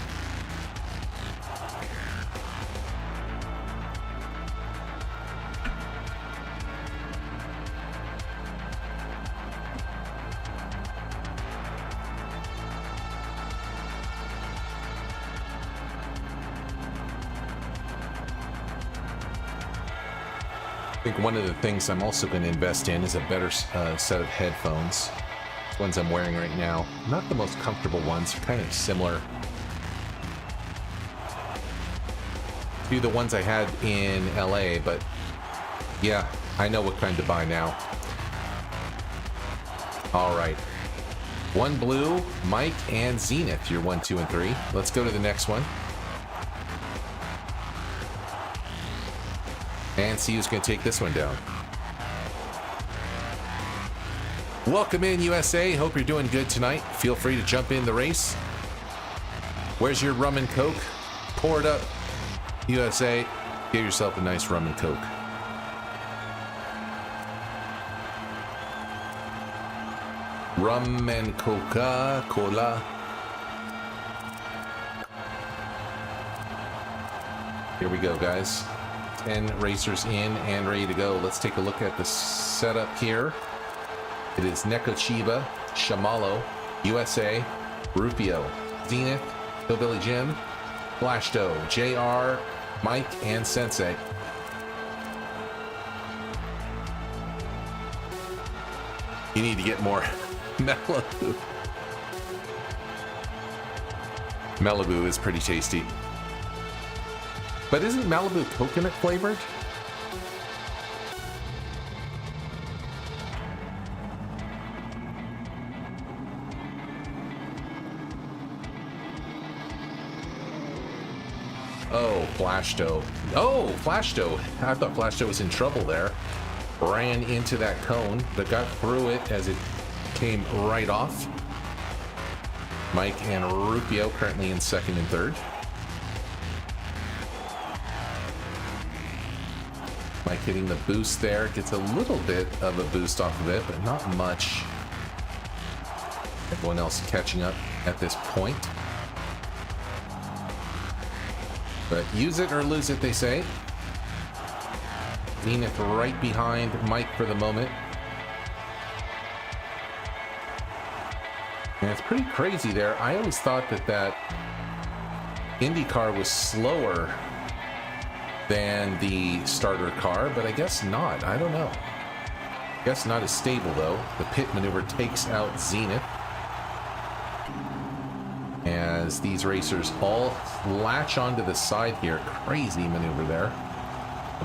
I think one of the things I'm also going to invest in is a better set of headphones. The ones I'm wearing right now. Not the most comfortable ones, kind of similar to the ones I had in LA, but yeah, I know what kind to buy now. All right. One blue, Mike, and Zenith. You're 1, 2, and 3. Let's go to the next one. And see who's going to take this one down. Welcome in, USA. Hope you're doing good tonight. Feel free to jump in the race. Where's your rum and coke? Pour it up. USA, get yourself a nice rum and coke. Rum and Coca-Cola. Here we go, guys. 10 racers in and ready to go. Let's take a look at the setup here. It is Nekochiba, Shamalo, USA, Rupio, Zenith, Hillbilly Jim, Flashdo, JR, Mike, and Sensei. You need to get more Malibu. Malibu is pretty tasty. But isn't Malibu coconut flavored? Oh, Flashdo. Oh, Flashdo. I thought Flashdo was in trouble there. Ran into that cone, but got through it as it came right off. Mike and Rupio currently in second and third. Mike hitting the boost there. Gets a little bit of a boost off of it, but not much. Everyone else catching up at this point. But use it or lose it, they say. Zenith right behind Mike for the moment. And it's pretty crazy there. I always thought that IndyCar was slower than the starter car, but I guess not. I don't know. I guess not as stable, though. The pit maneuver takes out Zenith. As these racers all latch onto the side here. Crazy maneuver there.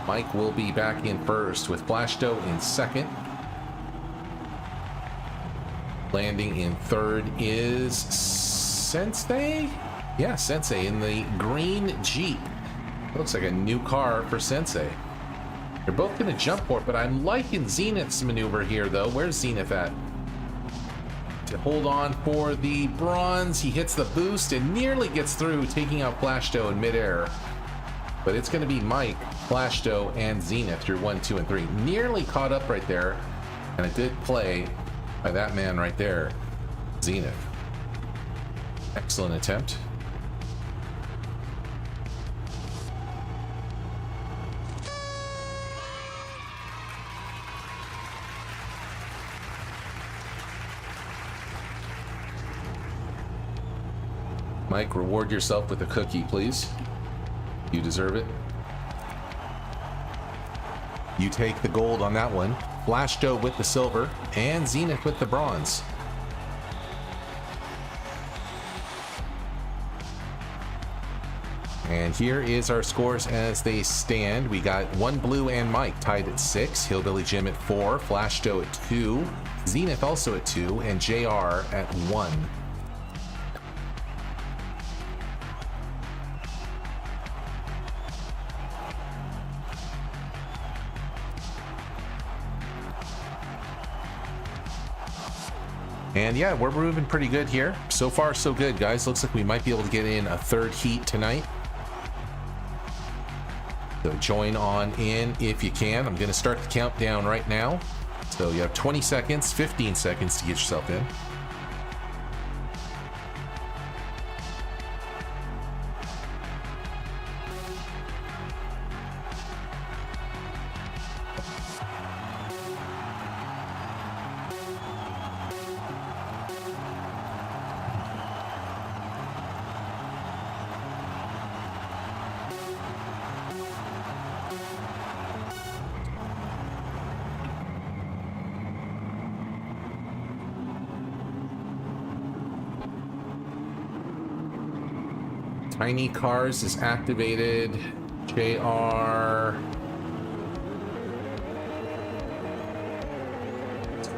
Mike will be back in first with Flashdo in second. Landing in third is Sensei? Yeah, Sensei in the green Jeep. Looks like a new car for Sensei. They're both going to jump for it, but I'm liking Zenith's maneuver here, though. Where's Zenith at? To hold on for the bronze. He hits the boost and nearly gets through, taking out Flashdo in midair. But it's going to be Mike, Flashdo, and Zenith. You're 1, 2, and 3. Nearly caught up right there. And a good play by that man right there, Zenith. Excellent attempt. Mike, reward yourself with a cookie, please. You deserve it. You take the gold on that one. Flashdo with the silver, and Zenith with the bronze. And here is our scores as they stand. We got one blue and Mike tied at 6, Hillbilly Jim at 4, Flashdo at 2, Zenith also at 2, and JR at 1. And yeah, we're moving pretty good here. So far, so good, guys. Looks like we might be able to get in a third heat tonight. So join on in if you can. I'm going to start the countdown right now. So you have 20 seconds, 15 seconds to get yourself in. Tiny Cars is activated. JR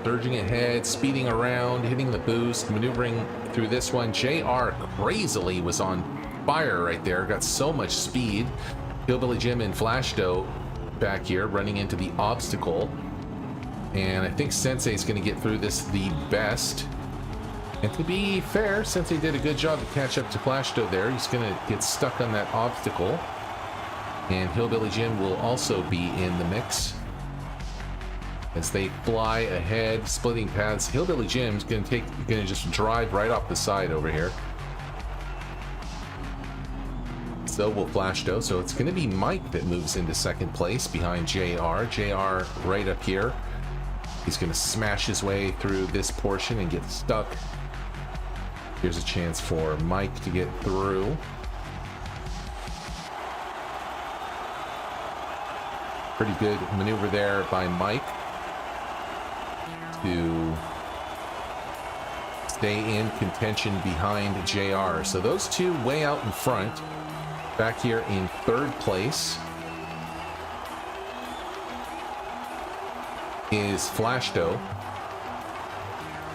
surging ahead, speeding around, hitting the boost, maneuvering through this one. JR crazily was on fire right there, got so much speed. Hillbilly Jim and Flashdo back here running into the obstacle. And I think Sensei's going to get through this the best. And to be fair, Sensei did a good job to catch up to Flashdo there. He's going to get stuck on that obstacle. And Hillbilly Jim will also be in the mix as they fly ahead, splitting paths. Hillbilly Jim's going to just drive right off the side over here. So will Flashdo. So it's going to be Mike that moves into second place behind JR. JR right up here. He's going to smash his way through this portion and get stuck. Here's a chance for Mike to get through. Pretty good maneuver there by Mike to stay in contention behind JR. So those two way out in front. Back here in third place is Flashdo.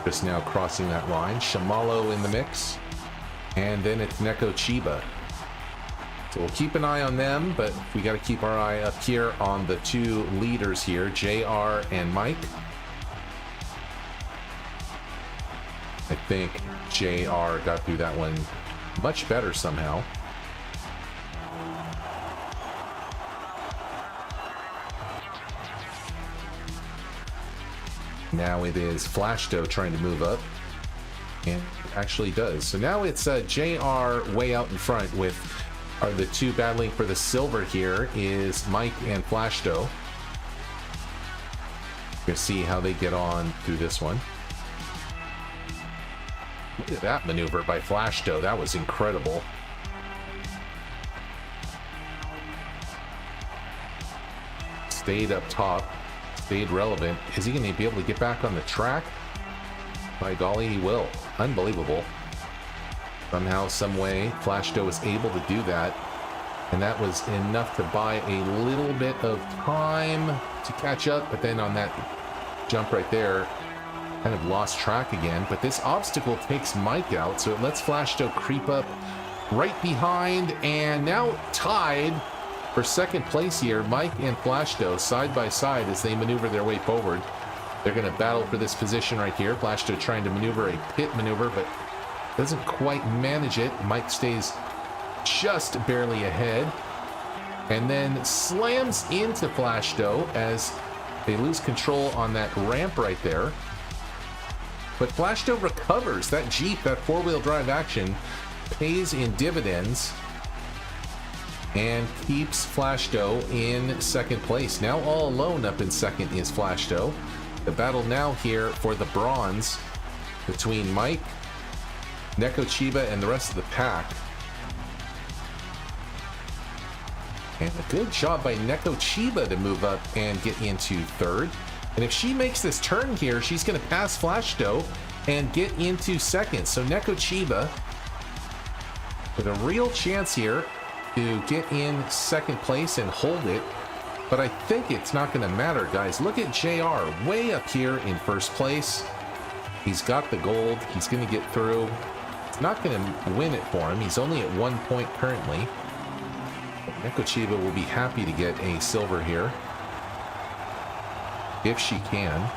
Just now crossing that line. Shamalo in the mix. And then it's Neko Chiba. So we'll keep an eye on them, but we got to keep our eye up here on the two leaders here, JR and Mike. I think JR got through that one much better somehow. Now it is Flashdo trying to move up, and it actually does. So now it's JR way out in front with the two battling for the silver here is Mike and Flashdo. We're going to see how they get on through this one. Look at that maneuver by Flashdo. That was incredible. Stayed up top. Stayed relevant. Is he going to be able to get back on the track? By golly, he will. Unbelievable. Somehow, some way, Flashdo was able to do that. And that was enough to buy a little bit of time to catch up. But then on that jump right there, kind of lost track again. But this obstacle takes Mike out, so it lets Flashdo creep up right behind. And now tied for second place here, Mike and Flashdo side by side as they maneuver their way forward. They're going to battle for this position right here. Flashdo trying to maneuver a pit maneuver, but doesn't quite manage it. Mike stays just barely ahead and then slams into Flashdo as they lose control on that ramp right there. But Flashdo recovers. That Jeep, that four-wheel drive action, pays in dividends and keeps Flashdo in second place. Now all alone up in second is Flashdo. The battle now here for the bronze between Mike, Neko Chiba, and the rest of the pack. And a good job by Neko Chiba to move up and get into third. And if she makes this turn here, she's going to pass Flashdo and get into second. So Neko Chiba with a real chance here to get in second place and hold it. But I think it's not going to matter, guys. Look at JR way up here in first place. He's got the gold. He's going to get through. It's not going to win it for him. He's only at 1 point currently. Neko Chiba will be happy to get a silver here, if she can.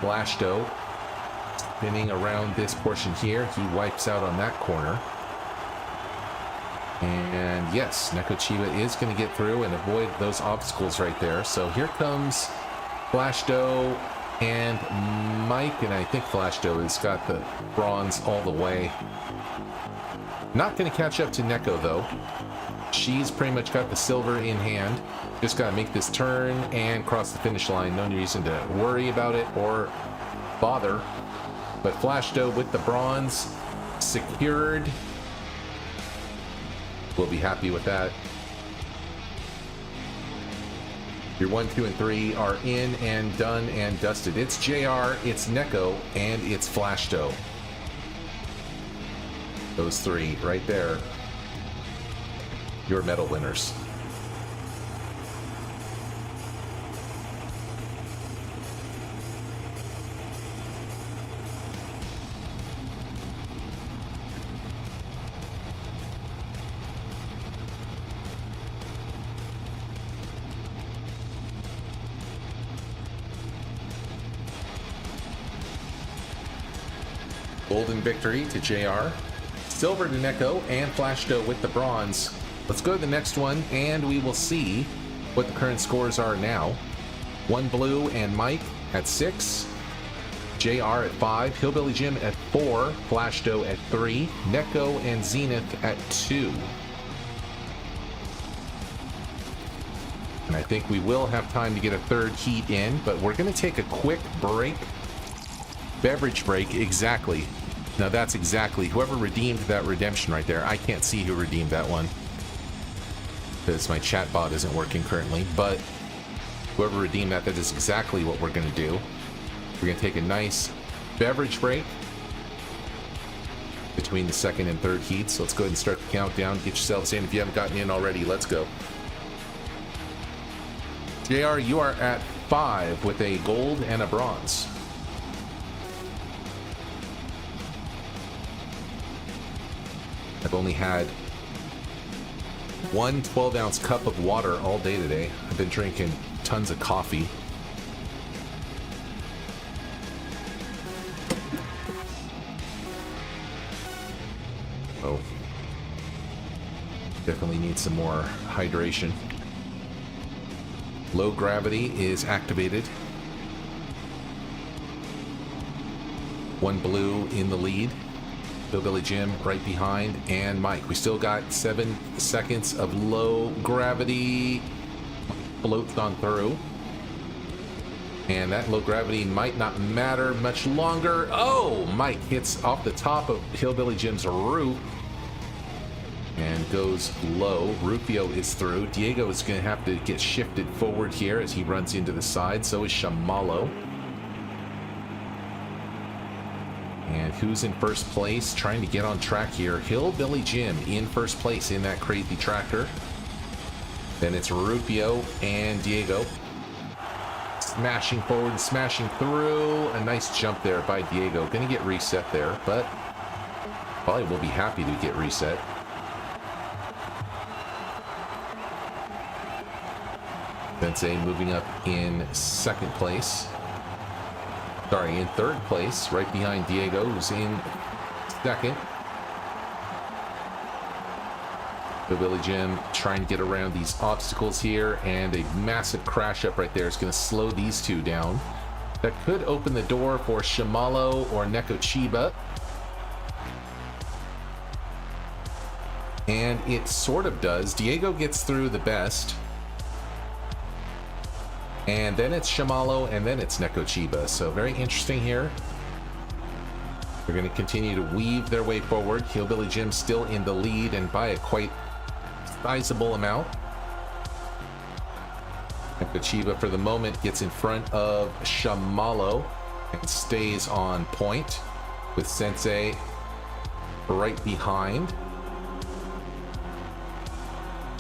Flashdo spinning around this portion here. He wipes out on that corner. And yes, Neko Chiba is going to get through and avoid those obstacles right there. So here comes Flashdo and Mike, and I think Flashdo has got the bronze all the way. Not going to catch up to Neko though. She's pretty much got the silver in hand. Just got to make this turn and cross the finish line. No reason to worry about it or bother. But Flashdo with the bronze secured. We'll be happy with that. Your 1, 2, and 3 are in and done and dusted. It's JR, it's Neko, and it's Flashdo. Those three right there, your medal winners. Golden victory to JR. Silver to Neko and Flashdo with the bronze. Let's go to the next one and we will see what the current scores are now. One Blue and Mike at 6. JR at 5. Hillbilly Jim at 4. Flashdo at 3. Neko and Zenith at 2. And I think we will have time to get a third heat in, but we're going to take a quick break. Beverage break, exactly. Now that's exactly, whoever redeemed that redemption right there, I can't see who redeemed that one because my chat bot isn't working currently, but whoever redeemed that, that is exactly what we're going to do. We're going to take a nice beverage break between the second and third heats. So let's go ahead and start the countdown. Get yourselves in if you haven't gotten in already. Let's go. JR, you are at 5 with a gold and a bronze. I've only had one 12-ounce cup of water all day today. I've been drinking tons of coffee. Oh, definitely need some more hydration. Low gravity is activated. One Blue in the lead. Hillbilly Jim right behind, and Mike. We still got 7 seconds of low gravity. Floats on through. And that low gravity might not matter much longer. Oh, Mike hits off the top of Hillbilly Jim's roof and goes low. Rufio is through. Diego is going to have to get shifted forward here as he runs into the side. So is Shamalo. And who's in first place? Trying to get on track here. Hillbilly Jim in first place in that crazy tractor. Then it's Rufio and Diego. Smashing forward and smashing through. A nice jump there by Diego. Gonna get reset there, but probably will be happy to get reset. Sensei moving up in second place. Sorry, in third place, right behind Diego, who's in second. Hillbilly Jim trying to get around these obstacles here, and a massive crash up right there is going to slow these two down. That could open the door for Shamalo or Neko Chiba. And it sort of does. Diego gets through the best. And then it's Shamalo, and then it's Neko Chiba. So very interesting here. They're going to continue to weave their way forward. Hillbilly Jim still in the lead, and by a quite sizable amount. Neko Chiba, for the moment, gets in front of Shamalo and stays on point, with Sensei right behind.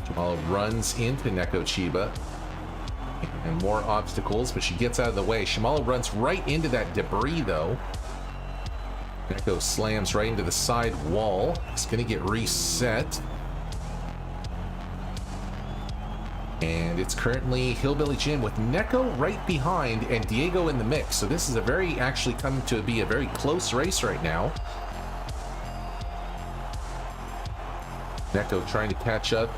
Shamalo runs into Neko Chiba. And more obstacles, but she gets out of the way. Shamalo runs right into that debris, though. Neko slams right into the side wall. It's going to get reset. And it's currently Hillbilly Jim with Neko right behind and Diego in the mix. So this is actually coming to be a very close race right now. Neko trying to catch up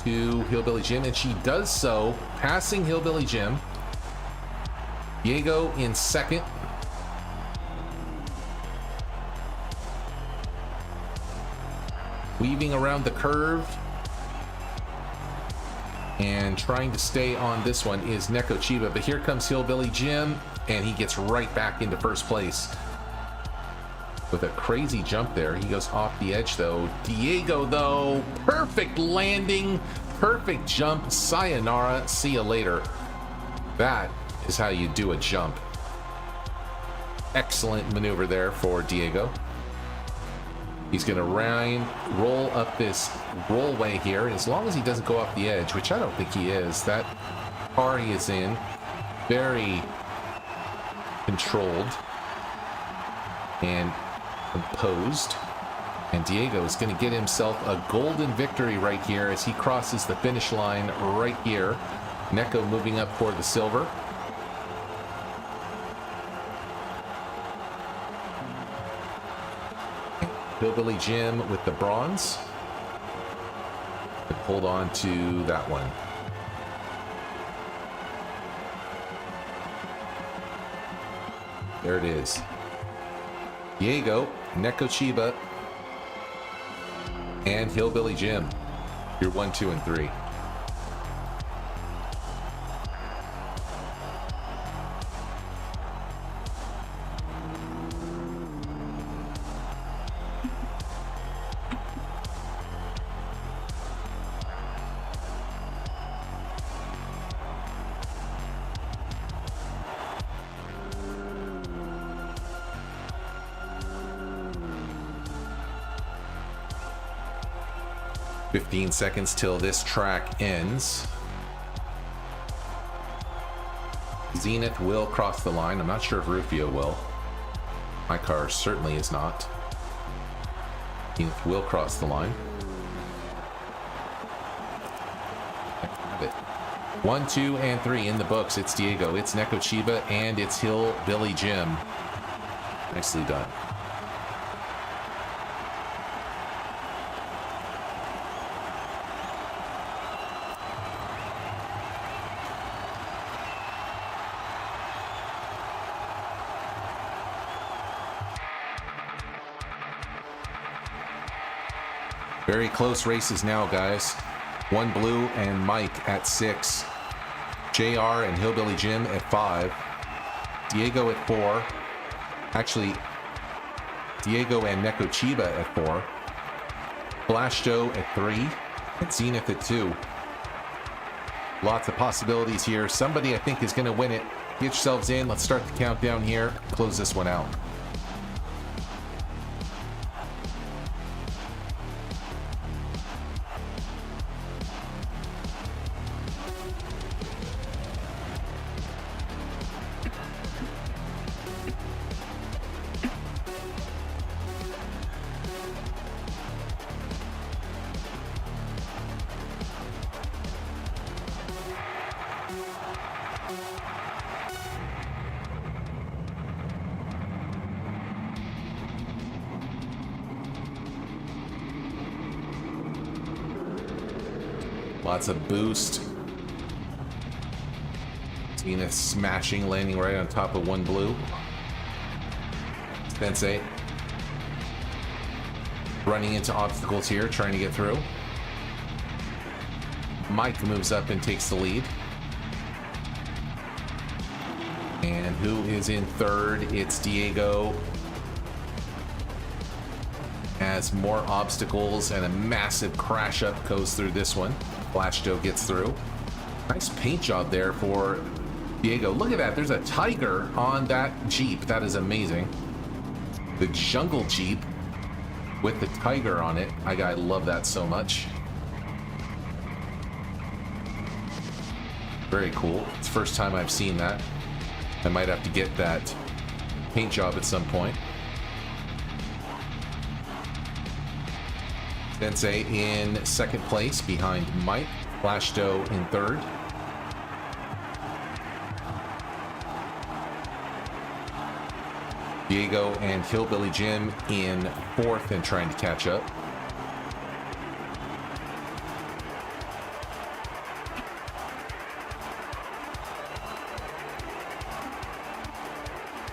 to Hillbilly Jim, and she does so, passing Hillbilly Jim. Diego in second. Weaving around the curve. And trying to stay on this one is Neko Chiba, but here comes Hillbilly Jim, and he gets right back into first place. With a crazy jump there. He goes off the edge though. Diego though, perfect landing, perfect jump, sayonara, see you later. That is how you do a jump. Excellent maneuver there for Diego. He's going to roll up this rollway here. As long as he doesn't go off the edge, which I don't think he is. That car he is in, very controlled and composed. And Diego is going to get himself a golden victory right here as he crosses the finish line right here. Neko moving up for the silver. Hillbilly Jim with the bronze. And hold on to that one. There it is. Diego, Neko Chiba, and Hillbilly Jim. You're 1, 2, and 3. Seconds till this track ends. Zenith will cross the line. I'm not sure if Rufio will. My car certainly is not. Zenith will cross the line. Have it. 1, 2, and 3 in the books. It's Diego, it's Neko Chiba, and it's Hillbilly Jim. Nicely done. Very close races now, guys. One Blue and Mike at 6. JR and Hillbilly Jim at 5. Diego at 4. Actually, Diego and Neko Chiba at 4. Flashdo at 3. And Zenith at 2. Lots of possibilities here. Somebody, I think, is going to win it. Get yourselves in. Let's start the countdown here. Close this one out. Lots of boost. Zenith smashing, landing right on top of One Blue. Sensei running into obstacles here, trying to get through. Mike moves up and takes the lead. And who is in third? It's Diego. As more obstacles and a massive crash up goes through this one. Flashdo gets through. Nice paint job there for Diego. Look at that. There's a tiger on that Jeep. That is amazing. The jungle Jeep with the tiger on it. I love that so much. Very cool. It's the first time I've seen that. I might have to get that paint job at some point. Sensei in second place behind Mike. Flashdo in third. Diego and Hillbilly Jim in fourth and trying to catch up.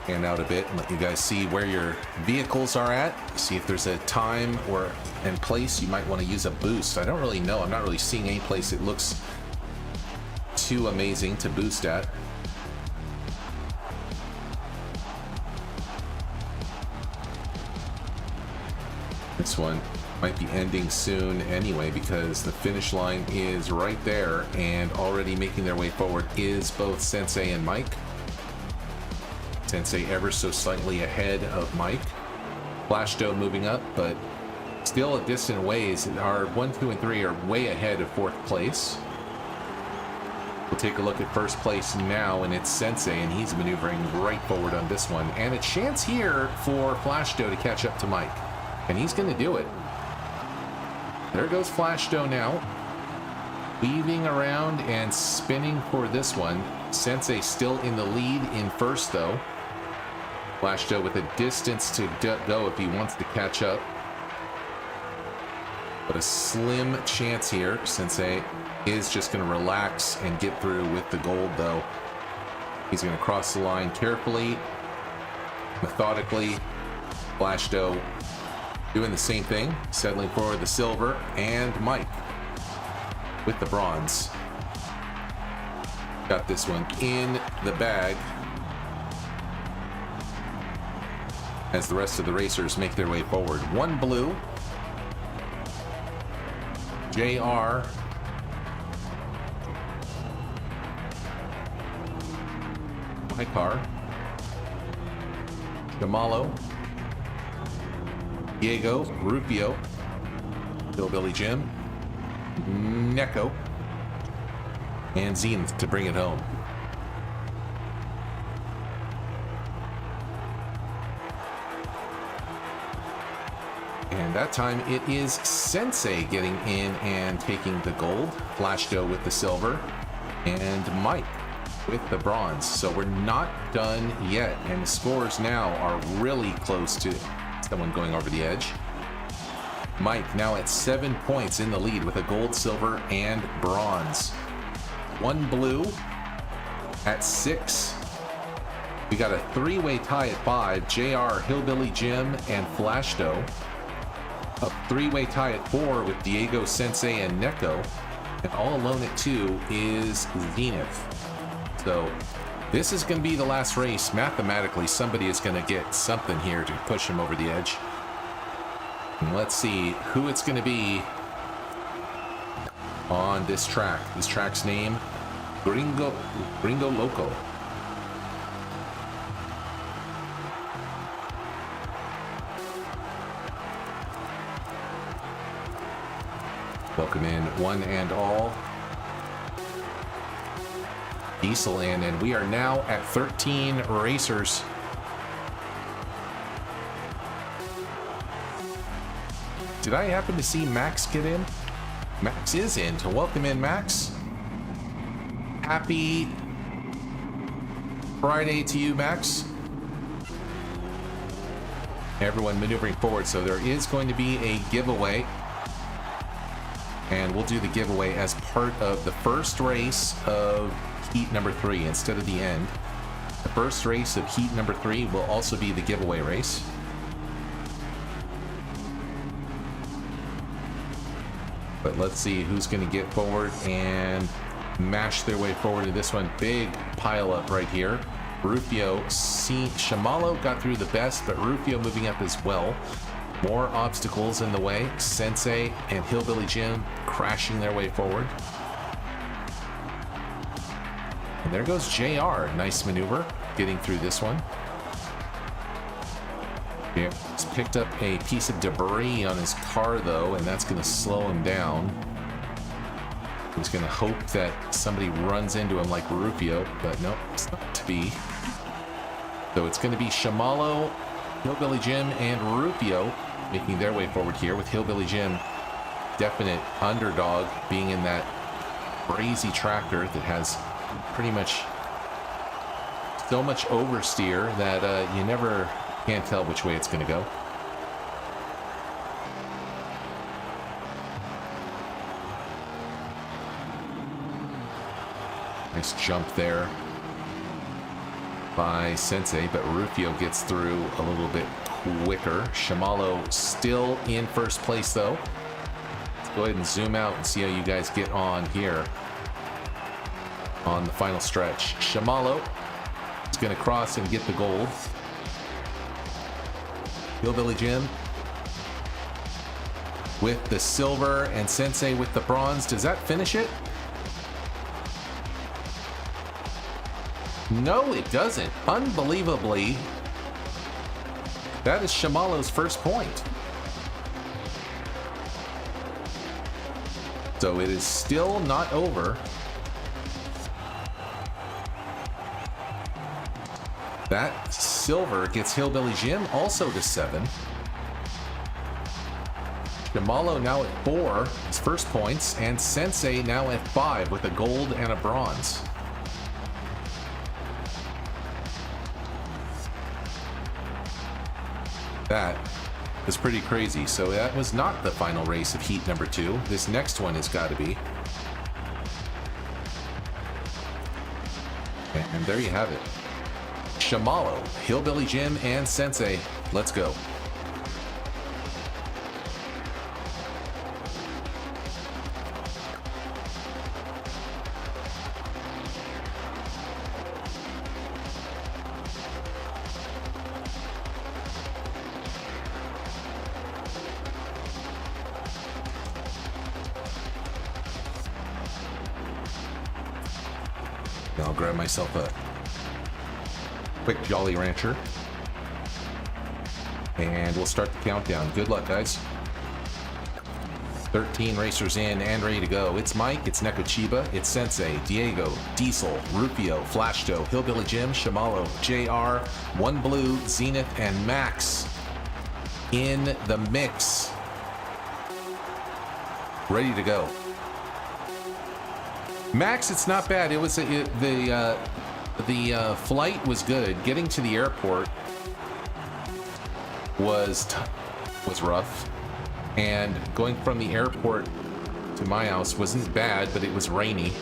Stand out a bit and let you guys see where your vehicles are at. See if there's a time or and place you might want to use a boost. I don't really know. I'm not really seeing any place it looks too amazing to boost at. This one might be ending soon anyway because the finish line is right there, and already making their way forward is both Sensei and Mike. Sensei ever so slightly ahead of Mike. Flashdo moving up, but Still a distant ways. Our 1, 2, and 3 are way ahead of 4th place. We'll take a look at 1st place now, and it's Sensei, and he's maneuvering right forward on this one. And a chance here for Flash Doe to catch up to Mike. And he's going to do it. There goes Flash Doe now. Weaving around and spinning for this one. Sensei still in the lead in 1st, though. Flash Doe with a distance to go if he wants to catch up. But a slim chance here. Sensei is just going to relax and get through with the gold, though. He's going to cross the line carefully, methodically. Flash Doe doing the same thing, settling for the silver, and Mike with the bronze. Got this one in the bag as the rest of the racers make their way forward. 1 blue. JR. My car. Jamalo. Diego. Rufio. Hillbilly Jim. Neko. And Zenith to bring it home. And that time it is Sensei getting in and taking the gold. Flash Doe with the silver. And Mike with the bronze. So we're not done yet. And the scores now are really close to someone going over the edge. Mike now at 7 points in the lead with a gold, silver, and bronze. 1 blue at 6. We got a 3-way tie at 5. JR, Hillbilly Jim, and Flash Doe. A 3-way tie at 4 with Diego, Sensei, and Neko. And all alone at 2 is Zenith. So this is going to be the last race. Mathematically, somebody is going to get something here to push him over the edge. And let's see who it's going to be on this track. This track's name, Gringo Loco. Welcome in one and all. Diesel in, and we are now at 13 racers. Did I happen to see Max get in? Max is in. To welcome in Max. Happy Friday to you, Max. Everyone maneuvering forward, so there is going to be a giveaway. And we'll do the giveaway as part of the first race of heat number 3 instead of the end. The first race of heat number 3 will also be the giveaway race. But let's see who's going to get forward and mash their way forward to this one. Big pile up right here. Rufio, Shamalo got through the best, but Rufio moving up as well. More obstacles in the way. Sensei and Hillbilly Jim crashing their way forward. And there goes JR. Nice maneuver getting through this one. Yeah, he's picked up a piece of debris on his car though, and that's going to slow him down. He's going to hope that somebody runs into him like Rufio, but nope, it's not to be. So it's going to be Shamalo, Hillbilly Jim, and Rufio making their way forward here, with Hillbilly Jim, definite underdog, being in that crazy tractor that has pretty much so much oversteer that you never can't tell which way it's going to go. Nice jump there by Sensei, but Rufio gets through a little bit quicker. Shamalo still in first place though. Let's go ahead and zoom out and see how you guys get on here on the final stretch. Shamalo is going to cross and get the gold. Hillbilly Jim with the silver and Sensei with the bronze. Does that finish it? No, it doesn't. Unbelievably, that is Shamalo's first point. So it is still not over. That silver gets Hillbilly Jim also to 7. Yamalo now at 4, his first points, and Sensei now at 5 with a gold and a bronze. That was pretty crazy. So that was not the final race of heat number 2. This next one has got to be. And there you have it. Shamalo, Hillbilly Jim, and Sensei. Let's go. I'll grab myself a quick Jolly Rancher. And we'll start the countdown. Good luck, guys. 13 racers in and ready to go. It's Mike, it's Nekochiba, it's Sensei, Diego, Diesel, Rufio, Flashto, Hillbilly Jim, Shamalo, JR, One Blue, Zenith, and Max in the mix. Ready to go. Max, it's not bad. It was the flight was good. Getting to the airport was rough, and going from the airport to my house wasn't bad, but it was rainy,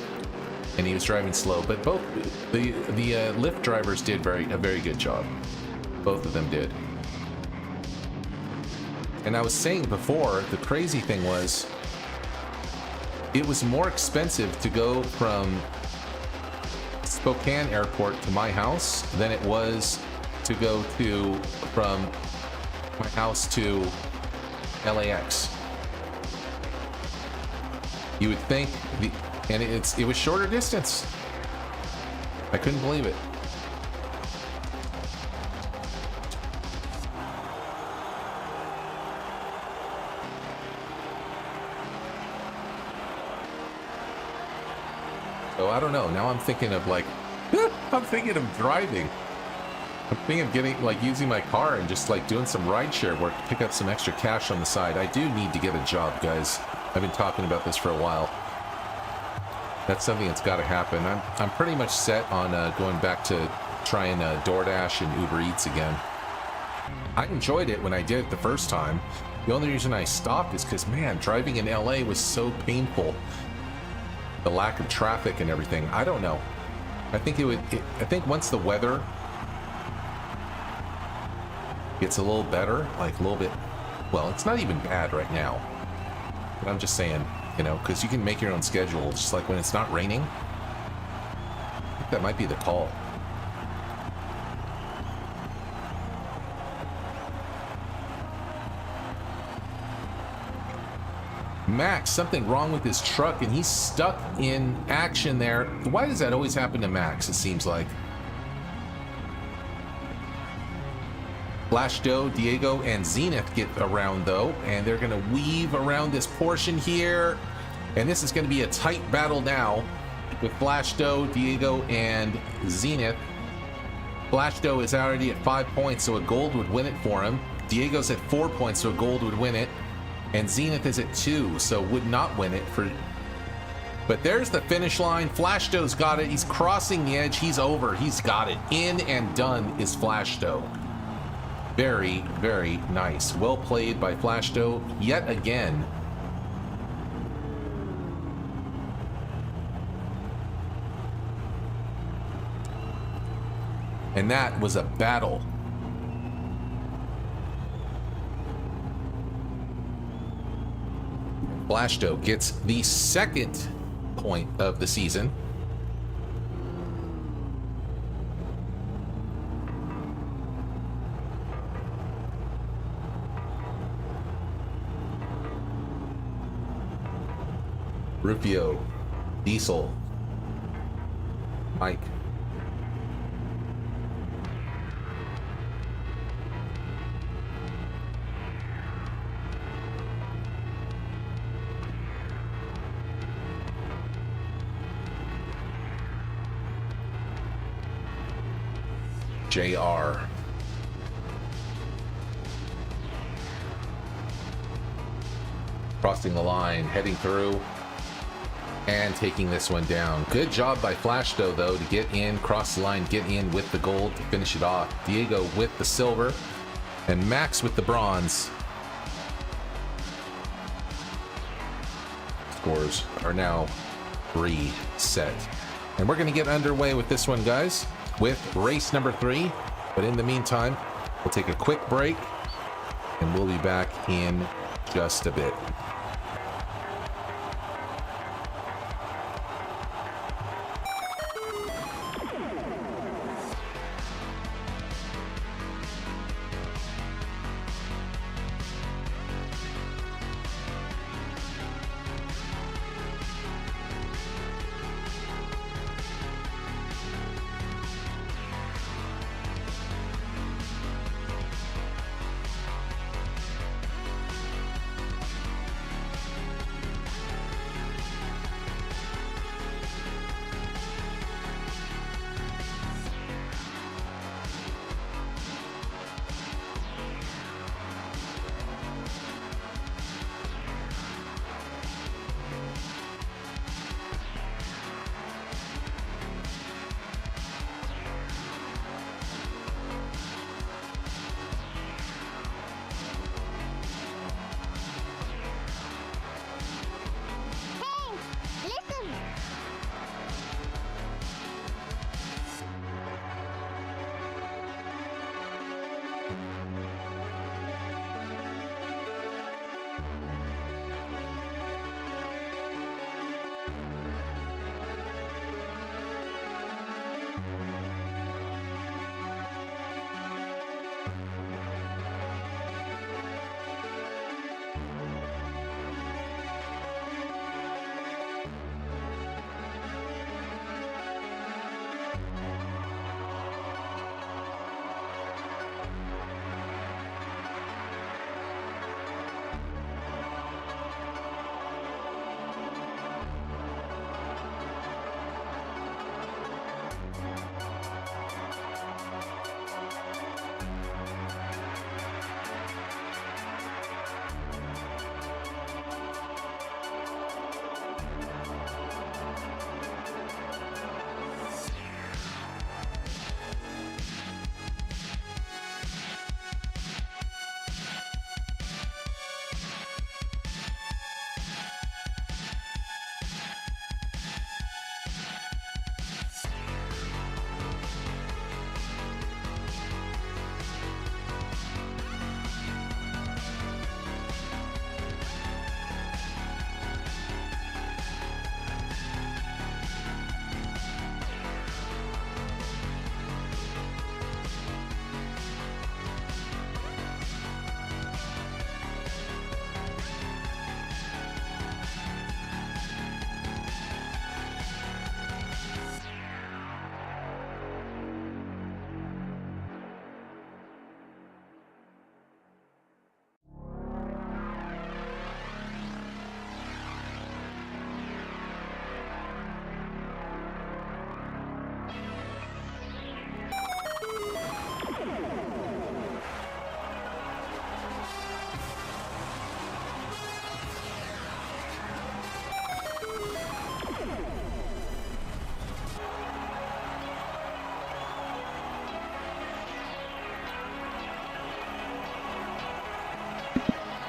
and he was driving slow. But both the Lyft drivers did a very good job. Both of them did. And I was saying before, the crazy thing was, it was more expensive to go from Spokane Airport to my house than it was to go from my house to LAX. You would think, it was shorter distance. I couldn't believe it. So I don't know. Now I'm thinking of I'm thinking of driving. I'm thinking of getting, using my car and just doing some rideshare work to pick up some extra cash on the side. I do need to get a job, guys. I've been talking about this for a while. That's something that's got to happen. I'm pretty much set on going back to trying DoorDash and Uber Eats again. I enjoyed it when I did it the first time. The only reason I stopped is because, man, driving in LA was so painful. The lack of traffic and everything. I don't know. I think I think once the weather gets a little better, a little bit, well, it's not even bad right now. But I'm just saying, because you can make your own schedule, just like when it's not raining. I think that might be the call. Max, something wrong with his truck, and he's stuck in action there. Why does that always happen to Max, it seems like? Flashdo, Diego, and Zenith get around, though, and they're going to weave around this portion here. And this is going to be a tight battle now with Flashdo, Diego, and Zenith. Flashdo is already at 5 points, so a gold would win it for him. Diego's at 4 points, so a gold would win it. And Zenith is at 2, so would not win it for. But there's the finish line. Flashdo's got it. He's crossing the edge. He's over. He's got it. In and done is Flashdo. Very, very nice. Well played by Flashdo yet again. And that was a battle. Flashdo gets the second point of the season. Rufio, Diesel, Mike. JR. Crossing the line, heading through, and taking this one down. Good job by Flash, though, to get in, cross the line, get in with the gold to finish it off. Diego with the silver, and Max with the bronze. Scores are now reset. And we're going to get underway with this one, guys, with race number 3. But in the meantime, we'll take a quick break, and we'll be back in just a bit.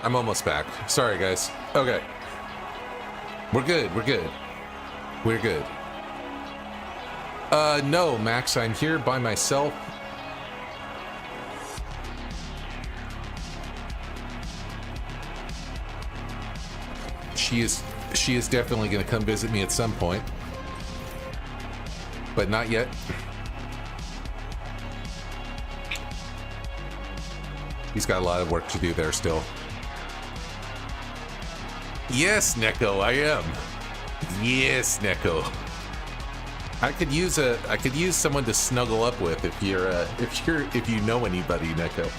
I'm almost back. Sorry, guys. Okay. We're good. We're good. We're good. No, Max, I'm here by myself. She is definitely going to come visit me at some point. But not yet. He's got a lot of work to do there still. Yes, Neko, I am. Yes, Neko. I could use someone to snuggle up with if you know anybody, Neko.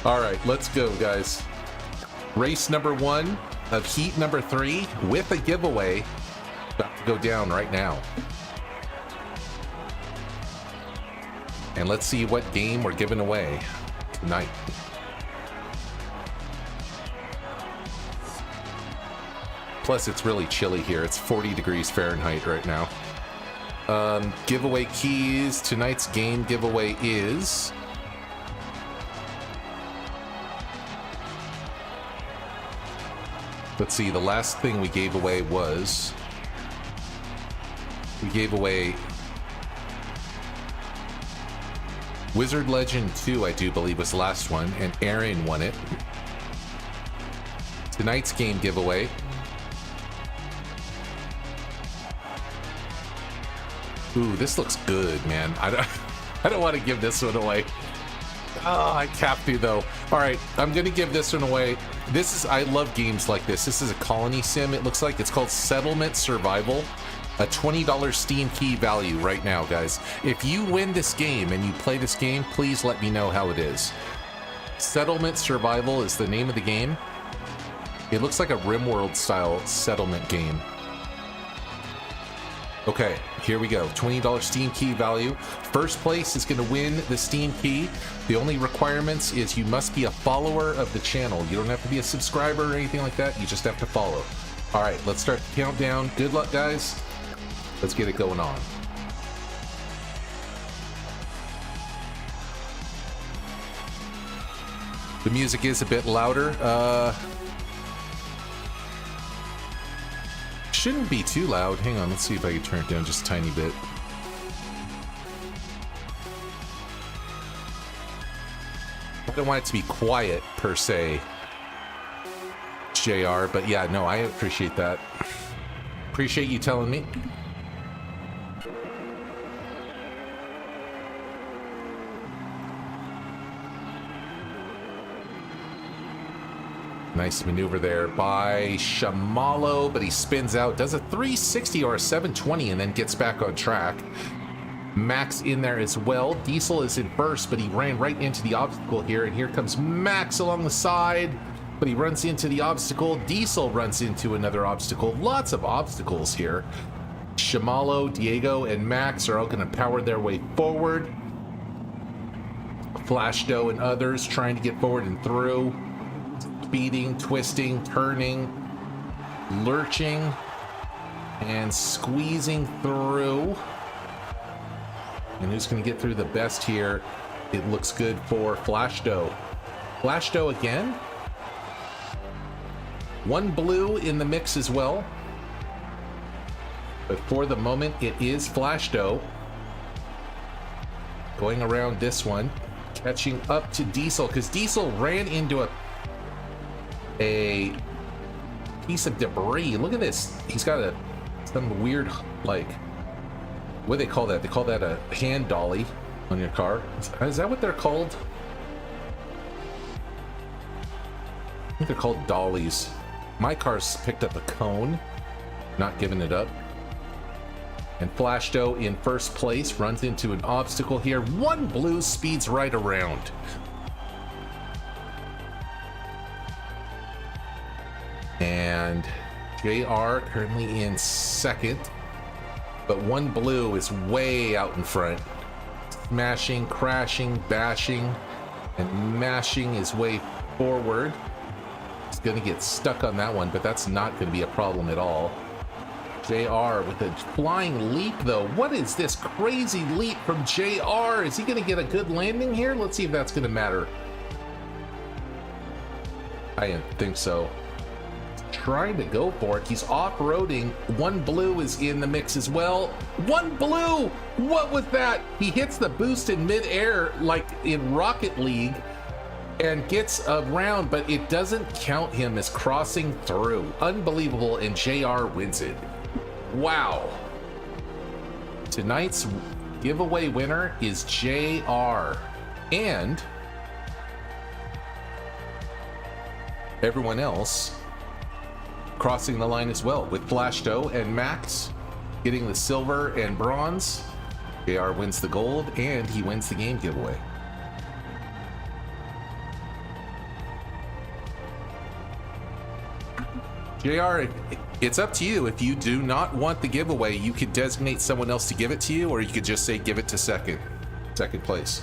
All right, let's go, guys. Race number 1 of heat number 3 with a giveaway about to go down right now. And let's see what game we're giving away tonight. Plus, it's really chilly here. It's 40 degrees Fahrenheit right now. Giveaway keys. Tonight's game giveaway is... Let's see, the last thing we gave away was... We gave away... Wizard Legend 2, I do believe, was the last one, and Aaron won it. Tonight's game giveaway... Ooh, this looks good, man. I don't want to give this one away. Oh, I have to, though. All right, I'm going to give this one away. I love games like this. This is a colony sim, it looks like. It's called Settlement Survival. A $20 Steam key value right now, guys. If you win this game and you play this game, please let me know how it is. Settlement Survival is the name of the game. It looks like a RimWorld style settlement game. Okay, here we go. $20 Steam key value. First place is going to win the Steam key. The only requirements is you must be a follower of the channel. You don't have to be a subscriber or anything like that. You just have to follow. All right, let's start the countdown. Good luck, guys. Let's get it going on. The music is a bit louder. Shouldn't be too loud. Hang on, let's see if I can turn it down just a tiny bit. I don't want it to be quiet per se, JR, but yeah, no, I appreciate that. Appreciate you telling me. Nice maneuver there by Shamalo, but he spins out, does a 360 or a 720, and then gets back on track. Max in there as well. Diesel is in first, but he ran right into the obstacle here, and here comes Max along the side, but he runs into the obstacle. Diesel runs into another obstacle. Lots of obstacles here. Shamalo, Diego, and Max are all going to power their way forward. Flashdough and others trying to get forward and through. Speeding, twisting, turning, lurching, and squeezing through. And who's going to get through the best here? It looks good for Flashdough. Flashdough again. One blue in the mix as well. But for the moment, it is Flashdough. Going around this one, catching up to Diesel, because Diesel ran into a piece of debris. Look at this. He's got some weird, like, what do they call that? They call that a hand dolly on your car. Is that what they're called? I think they're called dollies. My car's picked up a cone, not giving it up. And Flashdough in first place runs into an obstacle here. One blue speeds right around. And JR currently in second, but one blue is way out in front. Smashing, crashing, bashing, and mashing his way forward. He's going to get stuck on that one, but that's not going to be a problem at all. JR with a flying leap, though. What is this crazy leap from JR? Is he going to get a good landing here? Let's see if that's going to matter. I didn't think so. Trying to go for it. He's off-roading. One blue is in the mix as well. One blue! What was that? He hits the boost in mid-air like in Rocket League and gets around, but it doesn't count him as crossing through. Unbelievable, and JR wins it. Wow. Tonight's giveaway winner is JR. And everyone else crossing the line as well, with Flashdough and Max getting the silver and bronze. JR wins the gold, and he wins the game giveaway. JR, it's up to you. If you do not want the giveaway, you could designate someone else to give it to you, or you could just say give it to second. second place.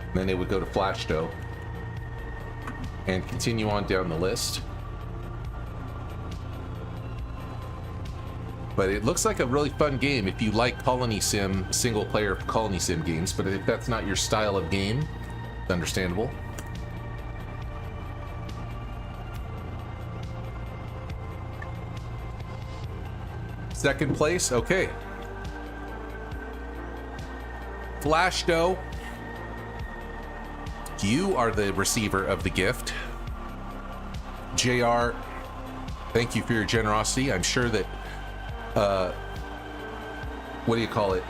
And then they would go to Flash Dough and continue on down the list. But it looks like a really fun game if you like Colony Sim, single player Colony Sim games, but if that's not your style of game, it's understandable. Second place, okay. Flash Dough, you are the receiver of the gift. JR, thank you for your generosity. I'm sure that, what do you call it?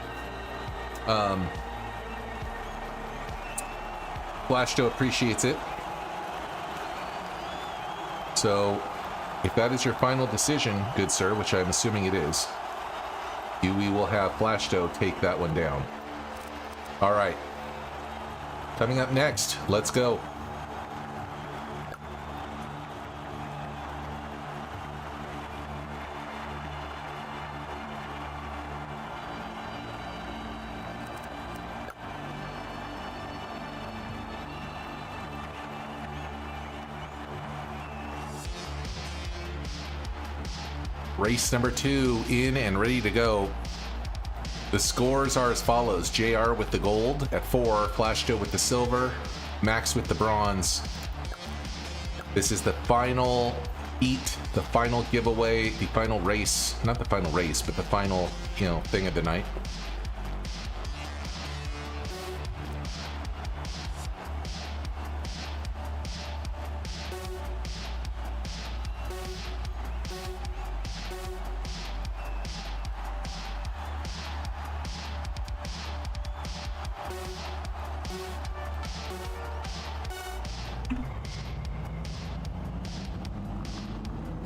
Flash Dough appreciates it. So, if that is your final decision, good sir, which I'm assuming it is, we will have Flash Dough take that one down. All right. Coming up next, let's go. Race number 2 in and ready to go. The scores are as follows: JR with the gold at 4, Flash Dough with the silver, Max with the bronze. This is the final heat, the final giveaway, the final race, not the final race, but the final, thing of the night.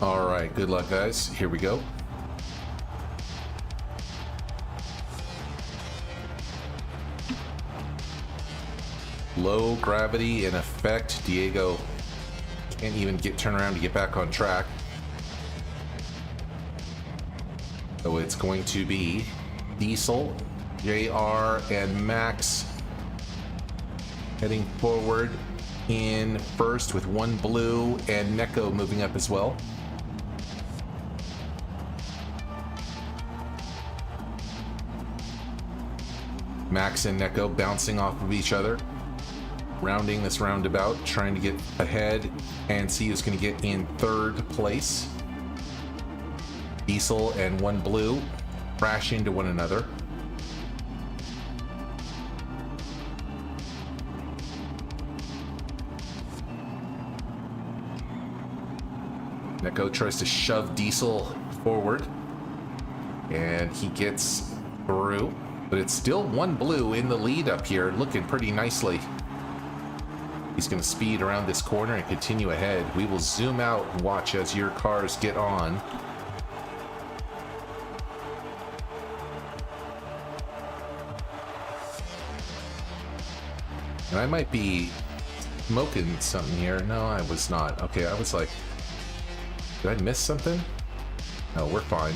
All right, good luck, guys. Here we go. Low gravity in effect. Diego can't even turn around to get back on track. So it's going to be Diesel, JR, and Max heading forward in first with 1 blue, and Neko moving up as well. Max and Neko bouncing off of each other, rounding this roundabout, trying to get ahead and see who's going to get in third place. Diesel and 1 blue crash into one another. Neko tries to shove Diesel forward, and he gets through. But it's still 1 blue in the lead up here, looking pretty nicely. He's going to speed around this corner and continue ahead. We will zoom out and watch as your cars get on. And I might be smoking something here. No, I was not. Okay, I was like, did I miss something? No, we're fine.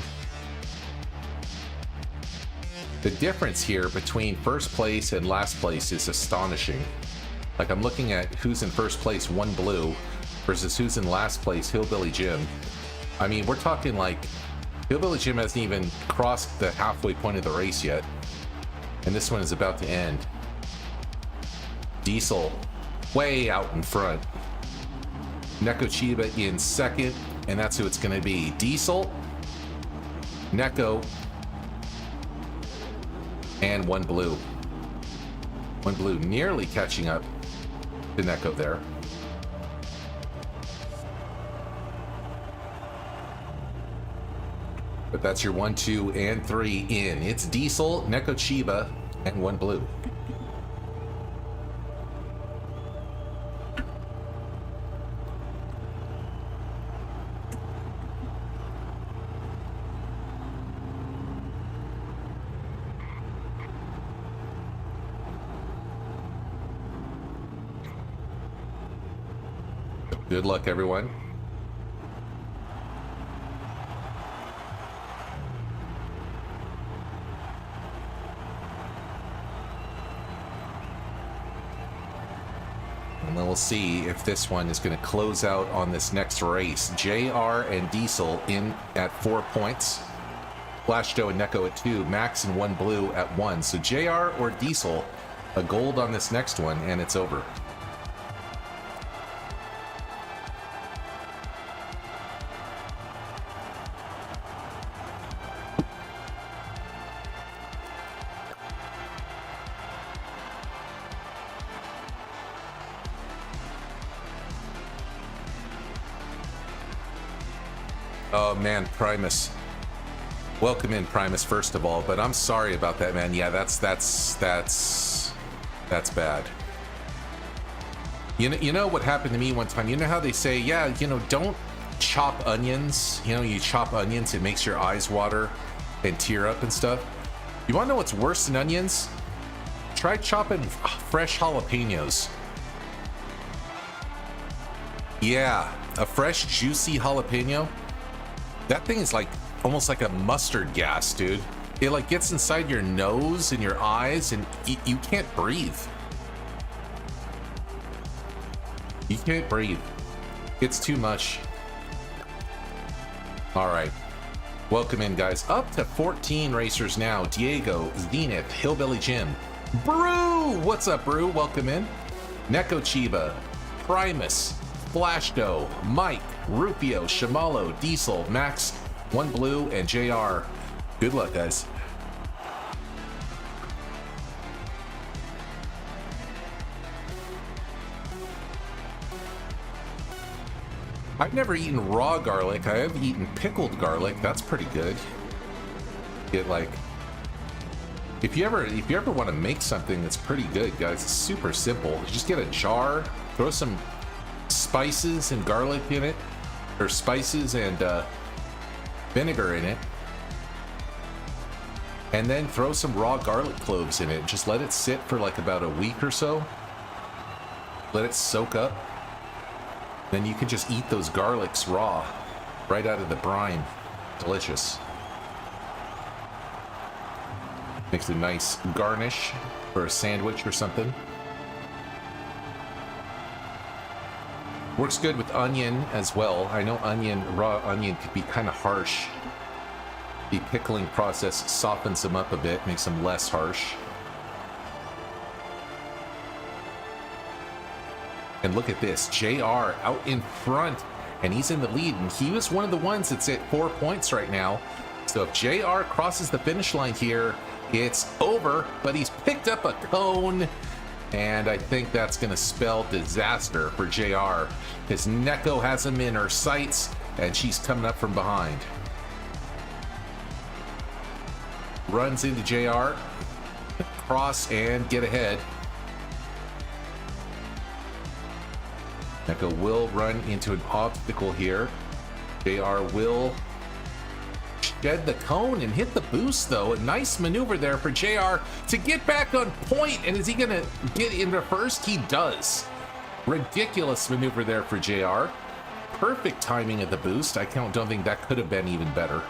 The difference here between first place and last place is astonishing. Like, I'm looking at who's in first place, 1 blue, versus who's in last place, Hillbilly Jim. I mean, we're talking like Hillbilly Jim hasn't even crossed the halfway point of the race yet, and this one is about to end. Diesel way out in front. Neko Chiba in second, and that's who it's going to be. Diesel, Neko, and 1 blue. 1 blue nearly catching up to Neko there. But that's your 1, 2, and 3 in. It's Diesel, Neko Chiba, and 1 blue. Good luck, everyone. then we'll see if this one is going to close out on this next race. JR and Diesel in at 4 points. Flashdoe and Neko at 2. Max and 1 blue at 1. So JR or Diesel, a gold on this next one, and it's over. Oh man, Primus. Welcome in, Primus, first of all, but I'm sorry about that, man. Yeah, that's bad. You know what happened to me one time? You know how they say, yeah, don't chop onions. You chop onions, it makes your eyes water and tear up and stuff. You want to know what's worse than onions? Try chopping fresh jalapenos. Yeah, a fresh, juicy jalapeno. That thing is like almost like a mustard gas, dude. It like gets inside your nose and your eyes, and you can't breathe. You can't breathe. It's too much. All right. Welcome in, guys. Up to 14 racers now. Diego, Zenith, Hillbilly Jim. Brew! What's up, Brew? Welcome in. Neko Chiba, Primus, Flashdoe, Mike, Rufio, Shamalo, Diesel, Max, 1 blue, and JR. Good luck, guys. I've never eaten raw garlic. I have eaten pickled garlic. That's pretty good. Get like, if you ever want to make something that's pretty good, guys, it's super simple. You just get a jar, throw some spices and garlic in it, or spices and vinegar in it, and then throw some raw garlic cloves in it. Just let it sit for like about a week or so. Let it soak up. Then you can just eat those garlics raw, right out of the brine. Delicious. Makes a nice garnish for a sandwich or something. Works good with onion as well. I know raw onion could be kind of harsh. The pickling process softens them up a bit, makes them less harsh. And look at this, JR out in front, and he's in the lead, and he was one of the ones that's at 4 points right now. So if JR crosses the finish line here, it's over, but he's picked up a cone, and I think that's going to spell disaster for JR, because Neko has him in her sights, and she's coming up from behind. Runs into JR, cross and get ahead. Neko will run into an obstacle here. JR will shed the cone and hit the boost, though. A nice maneuver there for JR to get back on point. And is he going to get into first? He does. Ridiculous maneuver there for JR. Perfect timing of the boost. I don't think that could have been even better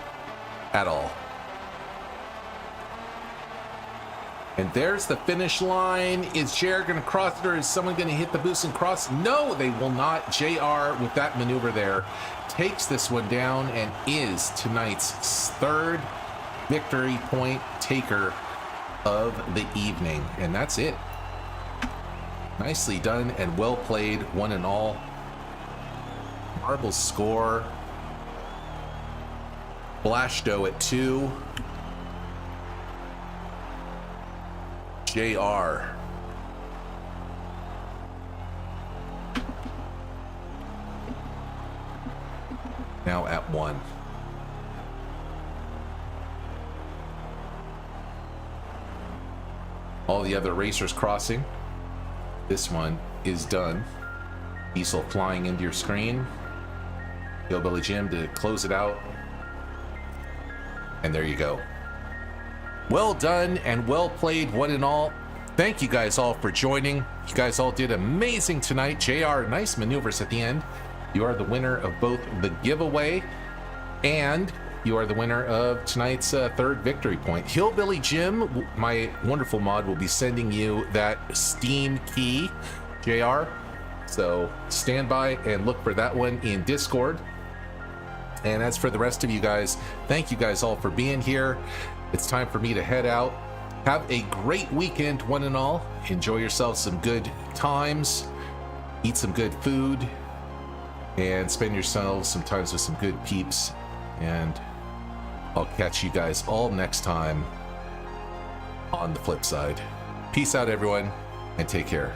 at all. And there's the finish line. Is JR going to cross it, or is someone going to hit the boost and cross? No, they will not. JR, with that maneuver there, takes this one down and is tonight's third victory point taker of the evening. And that's it. Nicely done and well played, one and all. Marble score. Flashdoe at 2. JR. Now at 1. All the other racers crossing. This one is done. Diesel flying into your screen. Hillbilly Jim to close it out. And there you go. Well done and well played, one and all. Thank you guys all for joining. You guys all did amazing tonight. JR, nice maneuvers at the end. You are the winner of both the giveaway and you are the winner of tonight's third victory point. Hillbilly Jim, my wonderful mod, will be sending you that Steam key, JR, So stand by and look for that one in Discord. And as for the rest of you guys, thank you guys all for being here. It's time for me to head out. Have a great weekend, one and all. Enjoy yourselves some good times. Eat some good food. And spend yourselves some times with some good peeps. And I'll catch you guys all next time on the flip side. Peace out, everyone, and take care.